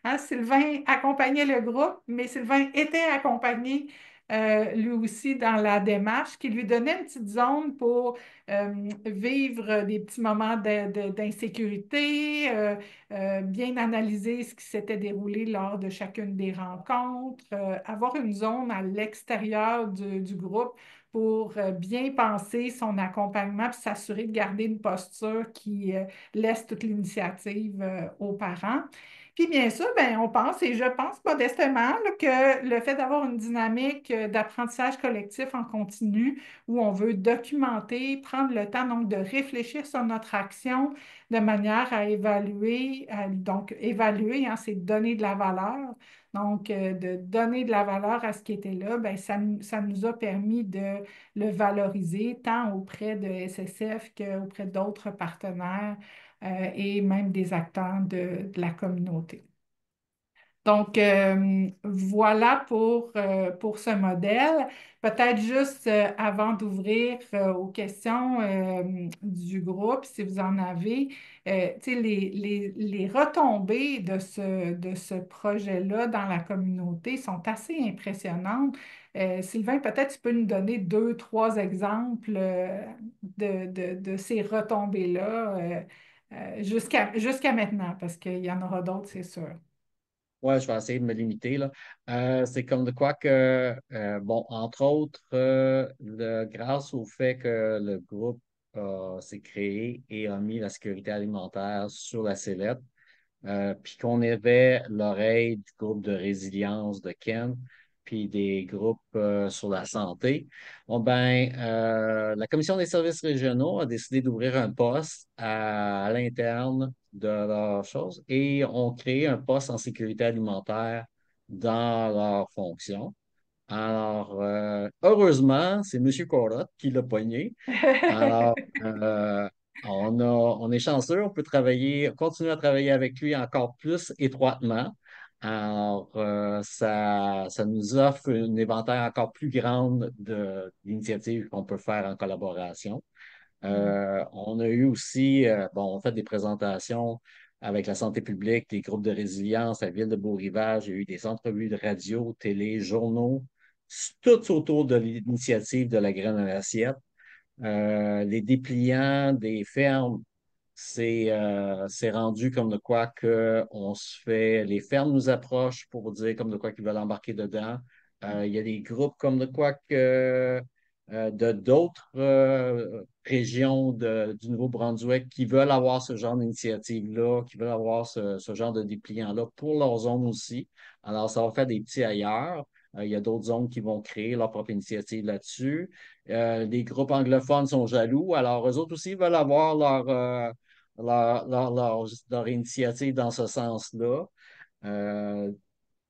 Hein, Sylvain accompagnait le groupe, mais Sylvain était accompagné lui aussi dans la démarche, qui lui donnait une petite zone pour vivre des petits moments d'insécurité, bien analyser ce qui s'était déroulé lors de chacune des rencontres, avoir une zone à l'extérieur du groupe pour bien penser son accompagnement puis s'assurer de garder une posture qui laisse toute l'initiative aux parents. Puis bien sûr, ben, on pense, et je pense modestement, là, que le fait d'avoir une dynamique d'apprentissage collectif en continu, où on veut documenter, prendre le temps donc de réfléchir sur notre action de manière à évaluer, donc évaluer, hein, c'est donner de la valeur. Donc, de donner de la valeur à ce qui était là, ben, ça nous a permis de le valoriser tant auprès de SSF qu'auprès d'autres partenaires et même des acteurs de la communauté. Donc, voilà pour ce modèle. Peut-être juste avant d'ouvrir aux questions du groupe, si vous en avez, tu sais, les retombées de ce projet-là dans la communauté sont assez impressionnantes. Sylvain, peut-être tu peux nous donner deux, trois exemples de ces retombées-là jusqu'à maintenant, parce qu'il y en aura d'autres, c'est sûr. Ouais, je vais essayer de me limiter, là. C'est comme de quoi que, bon, entre autres, grâce au fait que le groupe s'est créé et a mis la sécurité alimentaire sur la sellette. Puis qu'on avait l'oreille du groupe de résilience de Ken, puis des groupes sur la santé. Bon, ben, la Commission des services régionaux a décidé d'ouvrir un poste à l'interne de leur chose et ont créé un poste en sécurité alimentaire dans leur fonction. Alors, heureusement, c'est M. Corotte qui l'a pogné. Alors, on est chanceux, on peut travailler, continuer à travailler avec lui encore plus étroitement. Alors, ça nous offre un éventail encore plus grand d'initiatives qu'on peut faire en collaboration. On a eu aussi, bon, on fait des présentations avec la santé publique, des groupes de résilience, la ville de Beau-Rivage. Il y a eu des entrevues de radio, télé, journaux, tout autour de l'initiative de la graine à l'assiette. Les dépliants des fermes, c'est rendu comme de quoi que on se fait, les fermes nous approchent pour dire comme de quoi qu'ils veulent embarquer dedans. Il y a des groupes comme de quoi que de d'autres régions du Nouveau-Brunswick qui veulent avoir ce genre d'initiative-là, qui veulent avoir ce genre de dépliant-là pour leur zone aussi. Alors, ça va faire des petits ailleurs. Il y a d'autres zones qui vont créer leur propre initiative là-dessus. Les groupes anglophones sont jaloux, alors eux autres aussi veulent avoir leur initiative dans ce sens-là. Euh,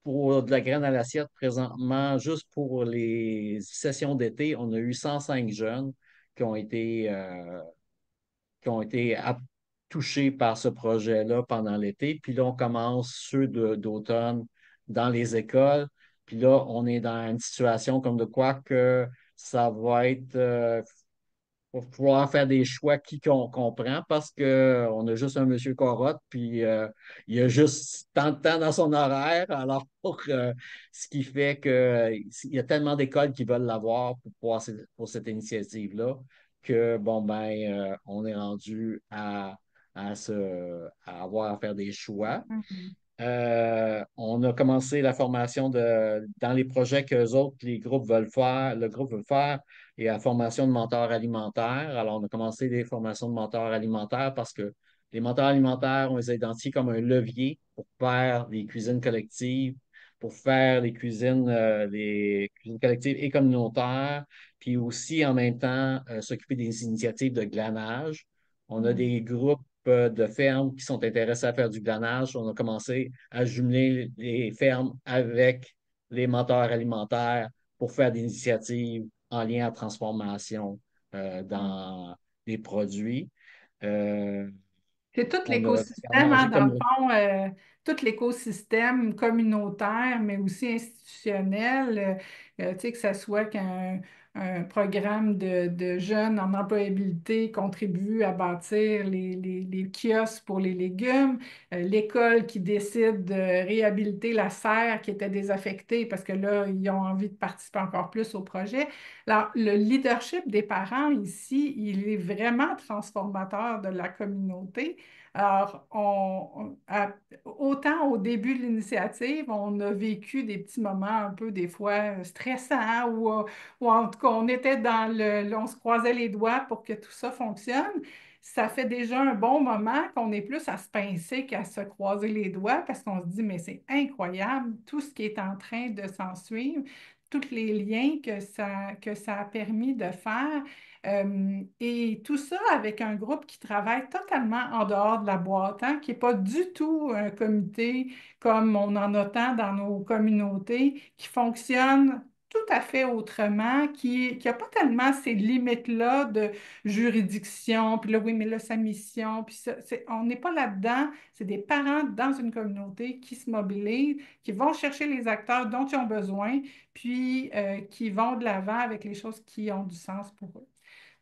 pour de la graine à l'assiette, présentement, juste pour les sessions d'été, on a eu 105 jeunes qui ont été, euh, qui ont été touchés par ce projet-là pendant l'été. Puis là, on commence ceux d'automne dans les écoles. Puis là, on est dans une situation comme de quoi que ça va être pour pouvoir faire des choix qui qu'on comprend parce qu'on a juste un monsieur Corotte, puis il a juste tant de temps dans son horaire. Alors, ce qui fait qu'il y a tellement d'écoles qui veulent l'avoir pour cette initiative-là que, bon, ben, on est rendu à avoir à faire des choix. Mhm. On a commencé la formation dans les projets que autres, les groupes veulent faire, le groupe veut faire, et la formation de mentors alimentaires. Alors, on a commencé des formations de mentors alimentaires parce que les mentors alimentaires, on les a identifiés comme un levier pour faire des cuisines collectives, pour faire les cuisines collectives et communautaires, puis aussi en même temps s'occuper des initiatives de glanage. On a Mhm. des groupes de fermes qui sont intéressées à faire du glanage. On a commencé à jumeler les fermes avec les mentors alimentaires pour faire des initiatives en lien à transformation dans les produits. Euh, C'est tout on a l'écosystème, hein, garnagé dans le comme fond, tout l'écosystème communautaire, mais aussi institutionnel, tu sais, que ce soit qu'un un programme de jeunes en employabilité contribue à bâtir les kiosques pour les légumes, l'école qui décide de réhabiliter la serre qui était désaffectée parce que là, ils ont envie de participer encore plus au projet. Alors, le leadership des parents ici, il est vraiment transformateur de la communauté. Alors, autant au début de l'initiative, on a vécu des petits moments un peu des fois stressants ou en tout cas, on était on se croisait les doigts pour que tout ça fonctionne. Ça fait déjà un bon moment qu'on est plus à se pincer qu'à se croiser les doigts parce qu'on se dit, mais c'est incroyable tout ce qui est en train de s'en suivre, tous les liens que ça a permis de faire. Et tout ça avec un groupe qui travaille totalement en dehors de la boîte, hein, qui n'est pas du tout un comité comme on en a tant dans nos communautés, qui fonctionne tout à fait autrement, qui n'a pas tellement ces limites-là de juridiction, puis là, oui, mais là, sa mission, puis ça, on n'est pas là-dedans. C'est des parents dans une communauté qui se mobilisent, qui vont chercher les acteurs dont ils ont besoin, puis qui vont de l'avant avec les choses qui ont du sens pour eux.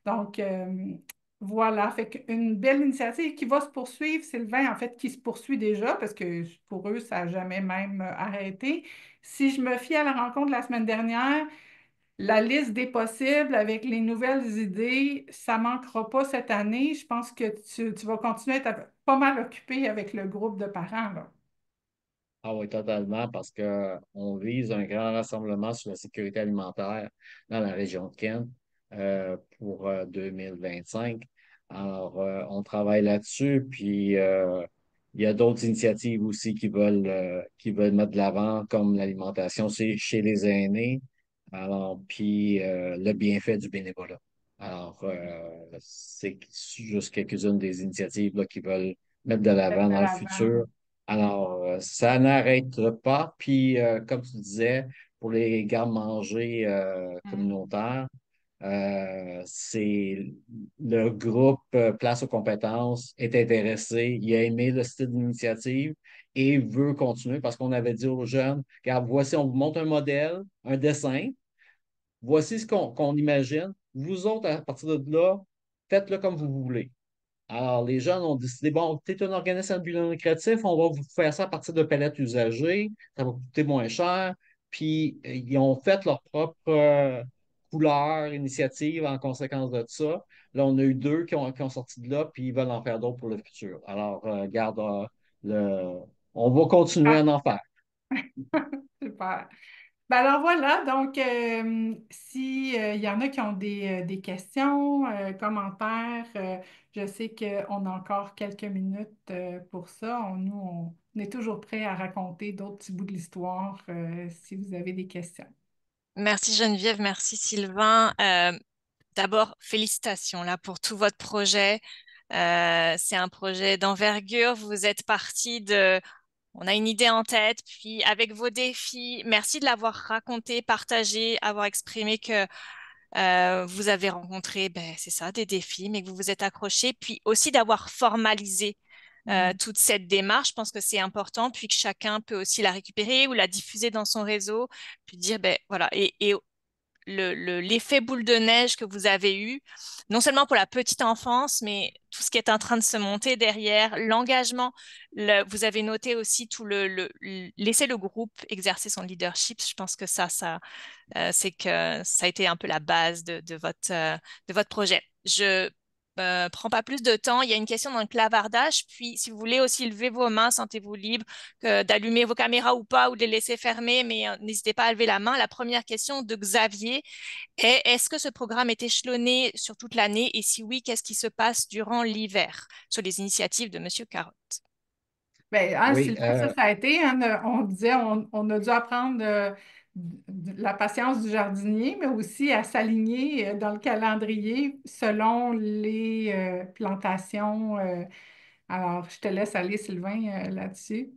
Donc, voilà, fait qu'une belle initiative qui va se poursuivre, Sylvain, en fait, qui se poursuit déjà, parce que pour eux, ça n'a jamais même arrêté. Si je me fie à la rencontre de la semaine dernière, la liste des possibles avec les nouvelles idées, ça ne manquera pas cette année. Je pense que tu vas continuer à être pas mal occupé avec le groupe de parents, là. Ah oui, totalement, parce qu'on vise un grand rassemblement sur la sécurité alimentaire dans la région de Kent pour 2025. Alors, on travaille là-dessus, puis il y a d'autres initiatives aussi qui veulent mettre de l'avant, comme l'alimentation chez les aînés, alors, puis le bienfait du bénévolat. Alors, c'est juste quelques-unes des initiatives là, qui veulent mettre de Mettre l'avant de dans le l'avant. futur. Alors, ça n'arrête pas. Puis, comme tu disais, pour les gardes-manger Mm. communautaires, c'est le groupe Place aux compétences est intéressé, il a aimé le style d'initiative et veut continuer parce qu'on avait dit aux jeunes, regarde, voici, on vous montre un modèle, un dessin, voici ce qu'on imagine. Vous autres, à partir de là, faites-le comme vous voulez. Alors, les jeunes ont décidé, bon, tu es un organisme à but non lucratif, on va vous faire ça à partir de palettes usagées, ça va coûter moins cher. Puis, ils ont fait leur propre couleur, initiative en conséquence de ça. Là, on a eu deux qui ont sorti de là, puis ils veulent en faire d'autres pour le futur. Alors, garde, le... on va continuer à Ah, en faire. super. Ben alors voilà, donc si il y en a qui ont des questions, commentaires, je sais qu'on a encore quelques minutes pour ça. On est toujours prêt à raconter d'autres petits bouts de l'histoire si vous avez des questions. Merci Geneviève, merci Sylvain. D'abord, félicitations là pour tout votre projet. C'est un projet d'envergure. Vous êtes parti de, on a une idée en tête, puis avec vos défis, merci de l'avoir raconté, partagé, avoir exprimé que vous avez rencontré, ben, c'est ça, des défis, mais que vous vous êtes accroché, puis aussi d'avoir formalisé Mm. toute cette démarche. Je pense que c'est important, puis que chacun peut aussi la récupérer ou la diffuser dans son réseau, puis dire, ben voilà, et l'effet boule de neige que vous avez eu, non seulement pour la petite enfance, mais tout ce qui est en train de se monter derrière, l'engagement. Vous avez noté aussi tout laisser le groupe exercer son leadership. Je pense que c'est que ça a été un peu la base de votre projet. Je prends pas plus de temps. Il y a une question dans le clavardage. Puis, si vous voulez aussi lever vos mains, sentez-vous libre d'allumer vos caméras ou pas, ou de les laisser fermer, mais n'hésitez pas à lever la main. La première question de Xavier est, est-ce que ce programme est échelonné sur toute l'année? Et si oui, qu'est-ce qui se passe durant l'hiver sur les initiatives de Monsieur Carotte? Ben, hein, Oui, Sylvain, ça a été, hein, on disait, on a dû apprendre la patience du jardinier, mais aussi à s'aligner dans le calendrier selon les plantations. Alors, je te laisse aller, Sylvain, là-dessus.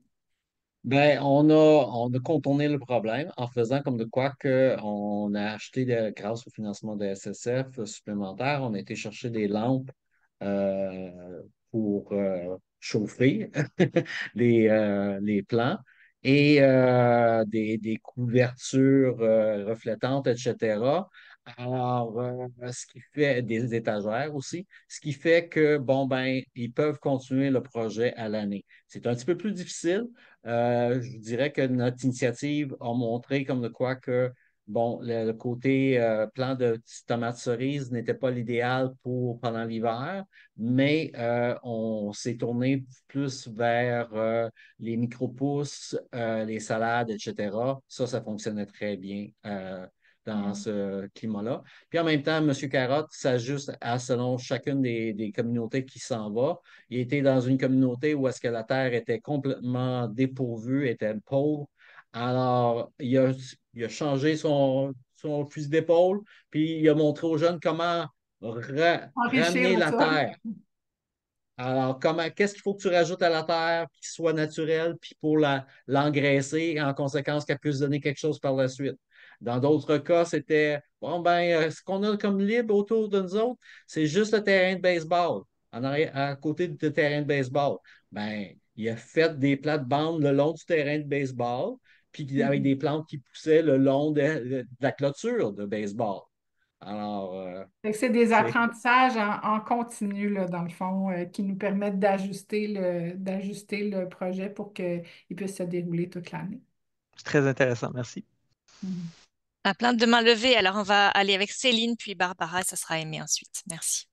ben, on a contourné le problème en faisant comme de quoi que on a acheté, grâce au financement de SSF supplémentaire, on a été chercher des lampes pour chauffer les plants et des couvertures reflétantes, etc. Alors, ce qui fait des étagères aussi, ce qui fait que, bon, ben, ils peuvent continuer le projet à l'année. C'est un petit peu plus difficile. Je vous dirais que notre initiative a montré comme de quoi que, bon, le côté plant de petites tomates cerises n'était pas l'idéal pour pendant l'hiver, mais on s'est tourné plus vers les micro-pousses, les salades, etc. Ça fonctionnait très bien dans Mm. ce climat-là. Puis en même temps, M. Carotte s'ajuste à selon chacune des communautés qui s'en va. Il était dans une communauté où est-ce que la terre était complètement dépourvue, était pauvre. Alors, il a changé son fusil d'épaule, puis il a montré aux jeunes comment Enrichir ramener le la sol. terre. Alors, qu'est-ce qu'il faut que tu rajoutes à la terre, puis qui soit naturel, puis pour l'engraisser, et en conséquence, qu'elle puisse donner quelque chose par la suite. Dans d'autres cas, c'était, bon, ben, ce qu'on a comme libre autour de nous autres, c'est juste le terrain de baseball, à côté du terrain de baseball. Ben, il a fait des plates-bandes le long du terrain de baseball, puis avec Mhm. des plantes qui poussaient le long de la clôture de baseball. Alors, Fait que c'est des c'est apprentissages en continu, là, dans le fond, qui nous permettent d'ajuster le projet pour qu'il puisse se dérouler toute l'année. C'est très intéressant, merci. Mhm. À plein de mains levées. Alors, on va aller avec Céline, puis Barbara, et ça sera Aimé ensuite. Merci.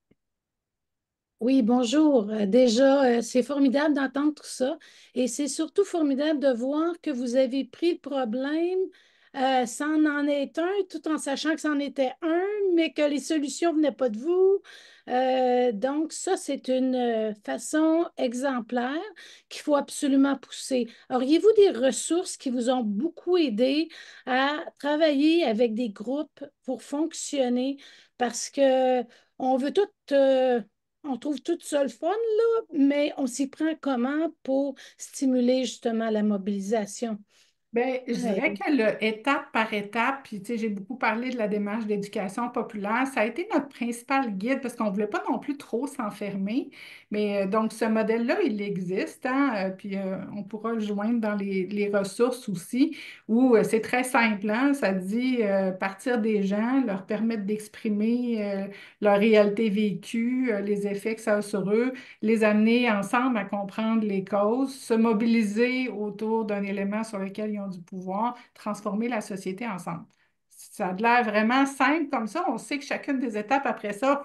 Oui, bonjour. Déjà, c'est formidable d'entendre tout ça et c'est surtout formidable de voir que vous avez pris le problème sans en être un, tout en sachant que c'en était un, mais que les solutions ne venaient pas de vous. Donc, ça, c'est une façon exemplaire qu'il faut absolument pousser. Auriez-vous des ressources qui vous ont beaucoup aidé à travailler avec des groupes pour fonctionner? Parce que on veut tout, on trouve tout ça le fun, là, mais on s'y prend comment pour stimuler justement la mobilisation? Bien, je Ouais. dirais que le étape par étape, puis tu sais, j'ai beaucoup parlé de la démarche d'éducation populaire, ça a été notre principal guide parce qu'on ne voulait pas non plus trop s'enfermer. Mais donc, ce modèle-là, il existe, hein, puis on pourra le joindre dans les ressources aussi, où c'est très simple, hein, ça dit partir des gens, leur permettre d'exprimer leur réalité vécue, les effets que ça a sur eux, les amener ensemble à comprendre les causes, se mobiliser autour d'un élément sur lequel ils ont du pouvoir, transformer la société ensemble. Ça a l'air vraiment simple comme ça. On sait que chacune des étapes après ça,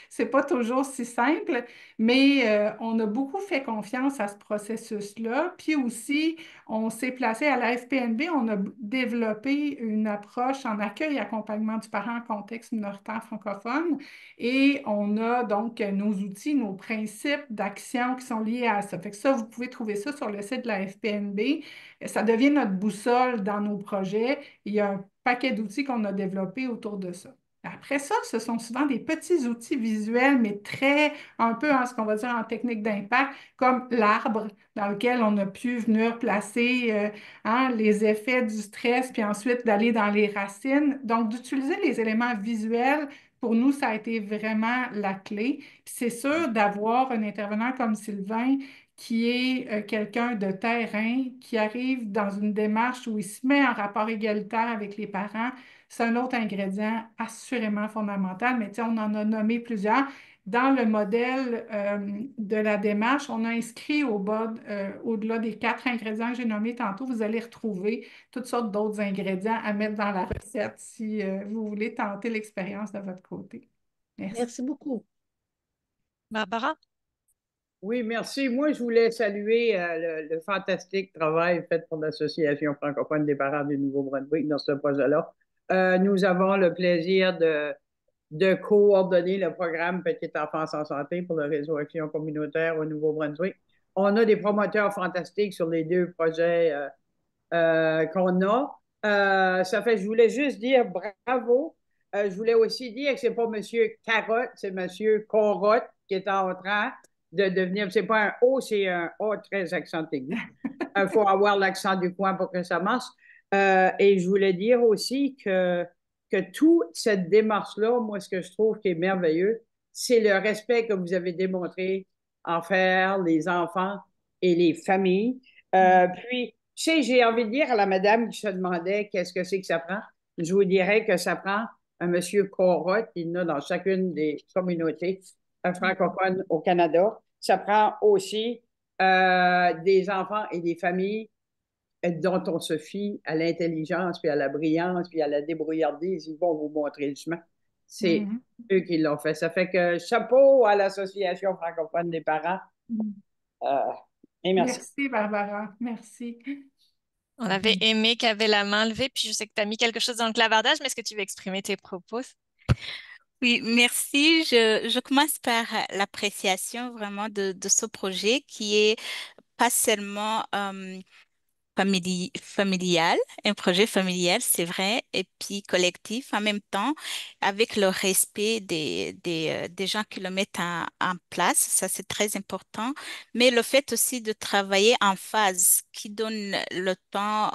c'est pas toujours si simple, mais on a beaucoup fait confiance à ce processus-là. Puis aussi, on s'est placé à la FPNB, on a développé une approche en accueil et accompagnement du parent en contexte minoritaire francophone. Et on a donc nos outils, nos principes d'action qui sont liés à ça. Fait que ça, vous pouvez trouver ça sur le site de la FPNB. Ça devient notre boussole dans nos projets. Il y a un paquet d'outils qu'on a développés autour de ça. Après ça, ce sont souvent des petits outils visuels, mais très, un peu en ce qu'on va dire en technique d'impact, comme l'arbre dans lequel on a pu venir placer hein, les effets du stress, puis ensuite d'aller dans les racines. Donc, d'utiliser les éléments visuels pour nous, ça a été vraiment la clé. Puis c'est sûr d'avoir un intervenant comme Sylvain qui est quelqu'un de terrain, qui arrive dans une démarche où il se met en rapport égalitaire avec les parents, c'est un autre ingrédient assurément fondamental, mais tu sais, on en a nommé plusieurs. Dans le modèle de la démarche, on a inscrit au bas, au-delà des 4 ingrédients que j'ai nommés tantôt, vous allez retrouver toutes sortes d'autres ingrédients à mettre dans la recette si vous voulez tenter l'expérience de votre côté. Merci. Merci beaucoup. Barbara? Oui, merci. Moi, je voulais saluer le fantastique travail fait pour l'Association francophone des parents du Nouveau-Brunswick dans ce projet-là. Nous avons le plaisir de coordonner le programme Petite enfance en santé pour le réseau Action communautaire au Nouveau-Brunswick. On a des promoteurs fantastiques sur les 2 projets qu'on a. Je voulais juste dire bravo. Je voulais aussi dire que c'est pas Monsieur Carotte, c'est Monsieur Corotte qui est en train de devenir. C'est pas un O, c'est un O très accent aigu. Il faut avoir l'accent du coin pour que ça marche. Et je voulais dire aussi que toute cette démarche-là, moi, ce que je trouve qui est merveilleux, c'est le respect que vous avez démontré envers les enfants et les familles. Puis, tu sais, j'ai envie de dire à la madame qui se demandait qu'est-ce que c'est que ça prend, je vous dirais que ça prend un monsieur Corotte, il y en a dans chacune des communautés francophones au Canada. Ça prend aussi des enfants et des familles dont on se fie à l'intelligence, puis à la brillance, puis à la débrouillardise. Ils vont vous montrer le chemin. C'est Mhm. eux qui l'ont fait. Ça fait que chapeau à l'Association francophone des parents. Euh, et merci. Merci, Barbara. Merci. On avait aimé qui avait la main levée, puis je sais que tu as mis quelque chose dans le clavardage, mais est-ce que tu veux exprimer tes propos? Oui, merci. Je commence par l'appréciation vraiment de ce projet qui est pas seulement familial, un projet familial, c'est vrai, et puis collectif en même temps, avec le respect des gens qui le mettent en place, ça c'est très important, mais le fait aussi de travailler en phase, qui donne le temps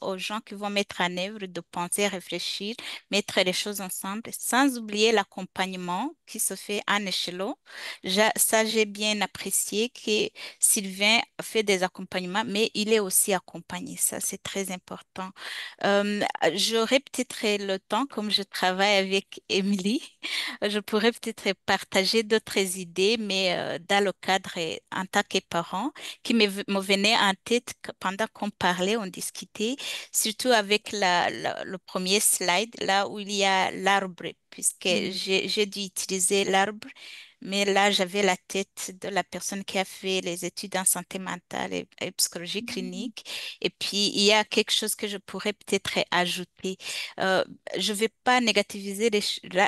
aux gens qui vont mettre en œuvre, de penser, réfléchir, mettre les choses ensemble, sans oublier l'accompagnement qui se fait en échelon. Ça, j'ai bien apprécié que Sylvain fait des accompagnements, mais il est aussi accompagné. Ça, c'est très important. Euh, J'aurais peut-être le temps, comme je travaille avec Émilie, je pourrais peut-être partager d'autres idées, mais dans le cadre en tant que parent, qui me venaient en tête pendant qu'on parlait, on discutait, surtout avec le premier slide, là où il y a l'arbre, puisque j'ai dû utiliser l'arbre. Mais là, j'avais la tête de la personne qui a fait les études en santé mentale et psychologie clinique. Et puis, il y a quelque chose que je pourrais peut-être ajouter. Euh, je ne vais pas négativiser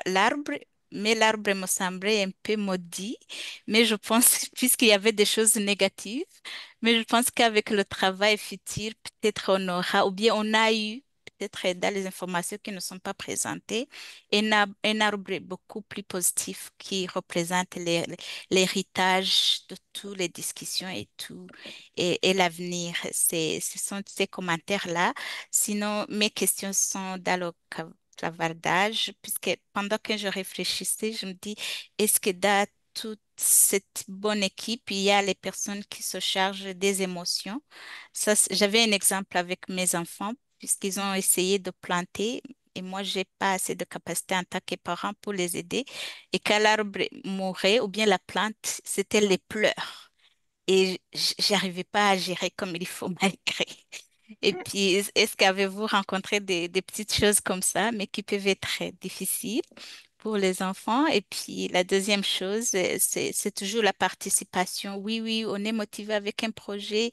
l'arbre, mais l'arbre me semblait un peu maudit. Mais je pense, puisqu'il y avait des choses négatives, mais je pense qu'avec le travail futur, peut-être on aura, ou bien on a eu, peut-être dans les informations qui ne sont pas présentées, un arbre beaucoup plus positif qui représente l'héritage de toutes les discussions et tout, et l'avenir. Ce sont ces commentaires-là. Sinon, mes questions sont dans le clavardage, puisque pendant que je réfléchissais, je me dis, est-ce que dans toute cette bonne équipe, il y a les personnes qui se chargent des émotions? Ça, j'avais un exemple avec mes enfants, puisqu'ils ont essayé de planter. Et moi, j'ai pas assez de capacité en tant que parent pour les aider. Et quand l'arbre mourait, ou bien la plante, c'était les pleurs. Et j'arrivais pas à gérer comme il faut malgré. Et puis, est-ce qu'avez-vous rencontré des petites choses comme ça, mais qui peuvent être très difficiles pour les enfants? Et puis, la deuxième chose, c'est toujours la participation. Oui, oui, on est motivé avec un projet,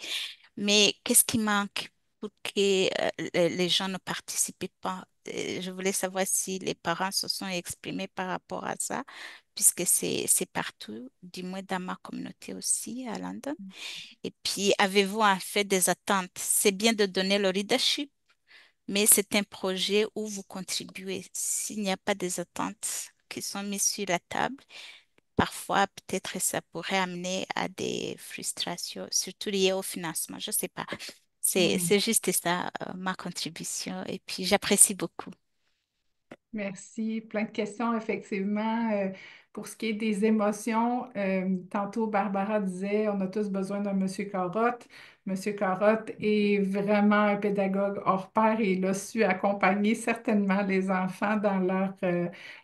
mais qu'est-ce qui manque pour que les gens ne participent pas? Je voulais savoir si les parents se sont exprimés par rapport à ça, puisque c'est partout, du moins dans ma communauté aussi à London. Et puis, avez-vous en fait des attentes? C'est bien de donner le leadership, mais c'est un projet où vous contribuez. S'il n'y a pas des attentes qui sont mises sur la table, parfois, peut-être ça pourrait amener à des frustrations, surtout liées au financement. Je ne sais pas. Hmm. C'est juste ça, ma contribution. Et puis, j'apprécie beaucoup. Merci. Plein de questions, effectivement. Pour ce qui est des émotions, tantôt Barbara disait on a tous besoin d'un Monsieur Carotte. Monsieur Carotte est vraiment un pédagogue hors pair et il a su accompagner certainement les enfants dans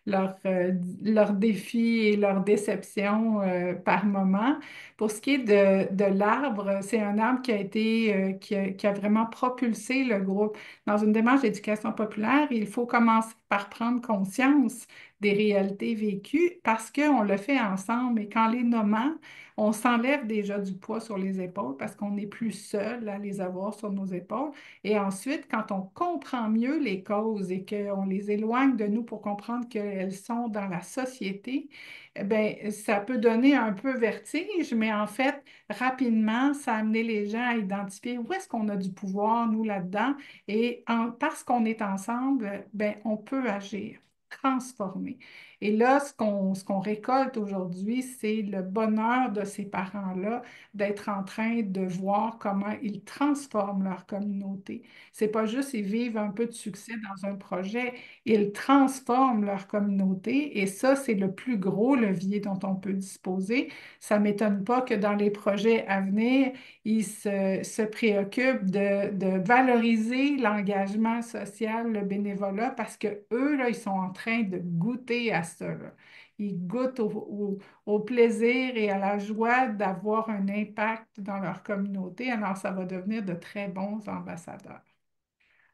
leurs défis et leurs déceptions par moment. Pour ce qui est de l'arbre, c'est un arbre qui a été, qui a vraiment propulsé le groupe. Dans une démarche d'éducation populaire, il faut commencer par prendre conscience des réalités vécues parce qu'on le fait ensemble et qu'en les nommant, on s'enlève déjà du poids sur les épaules parce qu'on n'est plus seul à les avoir sur nos épaules. Et ensuite, quand on comprend mieux les causes et qu'on les éloigne de nous pour comprendre qu'elles sont dans la société, eh bien, ça peut donner un peu vertige, mais en fait, rapidement, ça a amené les gens à identifier où est-ce qu'on a du pouvoir, nous, là-dedans et parce qu'on est ensemble, ben, on peut agir, transformer. Et là, ce qu'on récolte aujourd'hui, c'est le bonheur de ces parents-là d'être en train de voir comment ils transforment leur communauté. C'est pas juste ils vivent un peu de succès dans un projet, ils transforment leur communauté et ça, c'est le plus gros levier dont on peut disposer. Ça m'étonne pas que dans les projets à venir, ils se préoccupent de valoriser l'engagement social, le bénévolat, parce que eux, là, ils sont en train de goûter à ça, là. Ils goûtent au plaisir et à la joie d'avoir un impact dans leur communauté. Alors, ça va devenir de très bons ambassadeurs.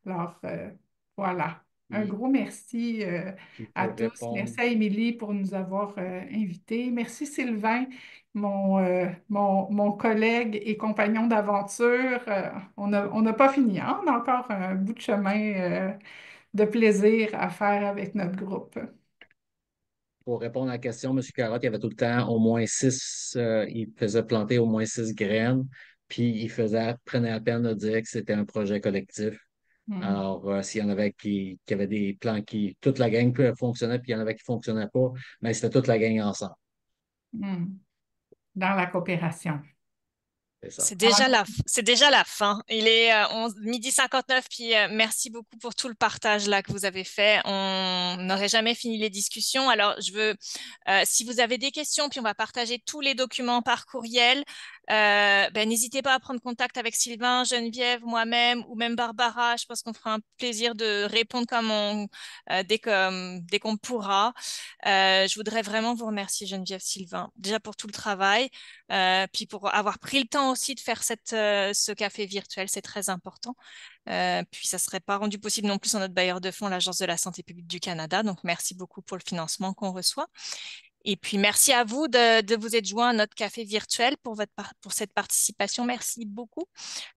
Alors, voilà. Un Puis, gros merci puis à pour tous. répondre, Merci à Émilie pour nous avoir invités. Merci Sylvain, mon collègue et compagnon d'aventure. On n'a pas fini, hein? On a encore un bout de chemin de plaisir à faire avec notre groupe. pour répondre à la question, M. Carotte, il y avait tout le temps au moins il faisait planter au moins 6 graines, puis prenait la peine de dire que c'était un projet collectif. Hmm, Alors, s'il y en avait qui avaient des plans toute la gang fonctionnait, puis il y en avait qui ne fonctionnaient pas, mais c'était toute la gang ensemble. hmm. Dans la coopération. C'est ça. C'est déjà la fin. Il est 12h59, puis merci beaucoup pour tout le partage là que vous avez fait. On n'aurait jamais fini les discussions. Alors, si vous avez des questions, puis on va partager tous les documents par courriel, ben, n'hésitez pas à prendre contact avec Sylvain, Geneviève, moi-même ou même Barbara. Je pense qu'on fera un plaisir de répondre dès qu'on pourra. Je voudrais vraiment vous remercier, Geneviève, Sylvain, déjà pour tout le travail. Puis pour avoir pris le temps aussi de faire ce café virtuel, c'est très important. Puis ça ne serait pas rendu possible non plus sans notre bailleur de fonds, l'Agence de la santé publique du Canada. Donc merci beaucoup pour le financement qu'on reçoit. Et puis merci à vous de vous être joints à notre café virtuel pour cette participation. Merci beaucoup.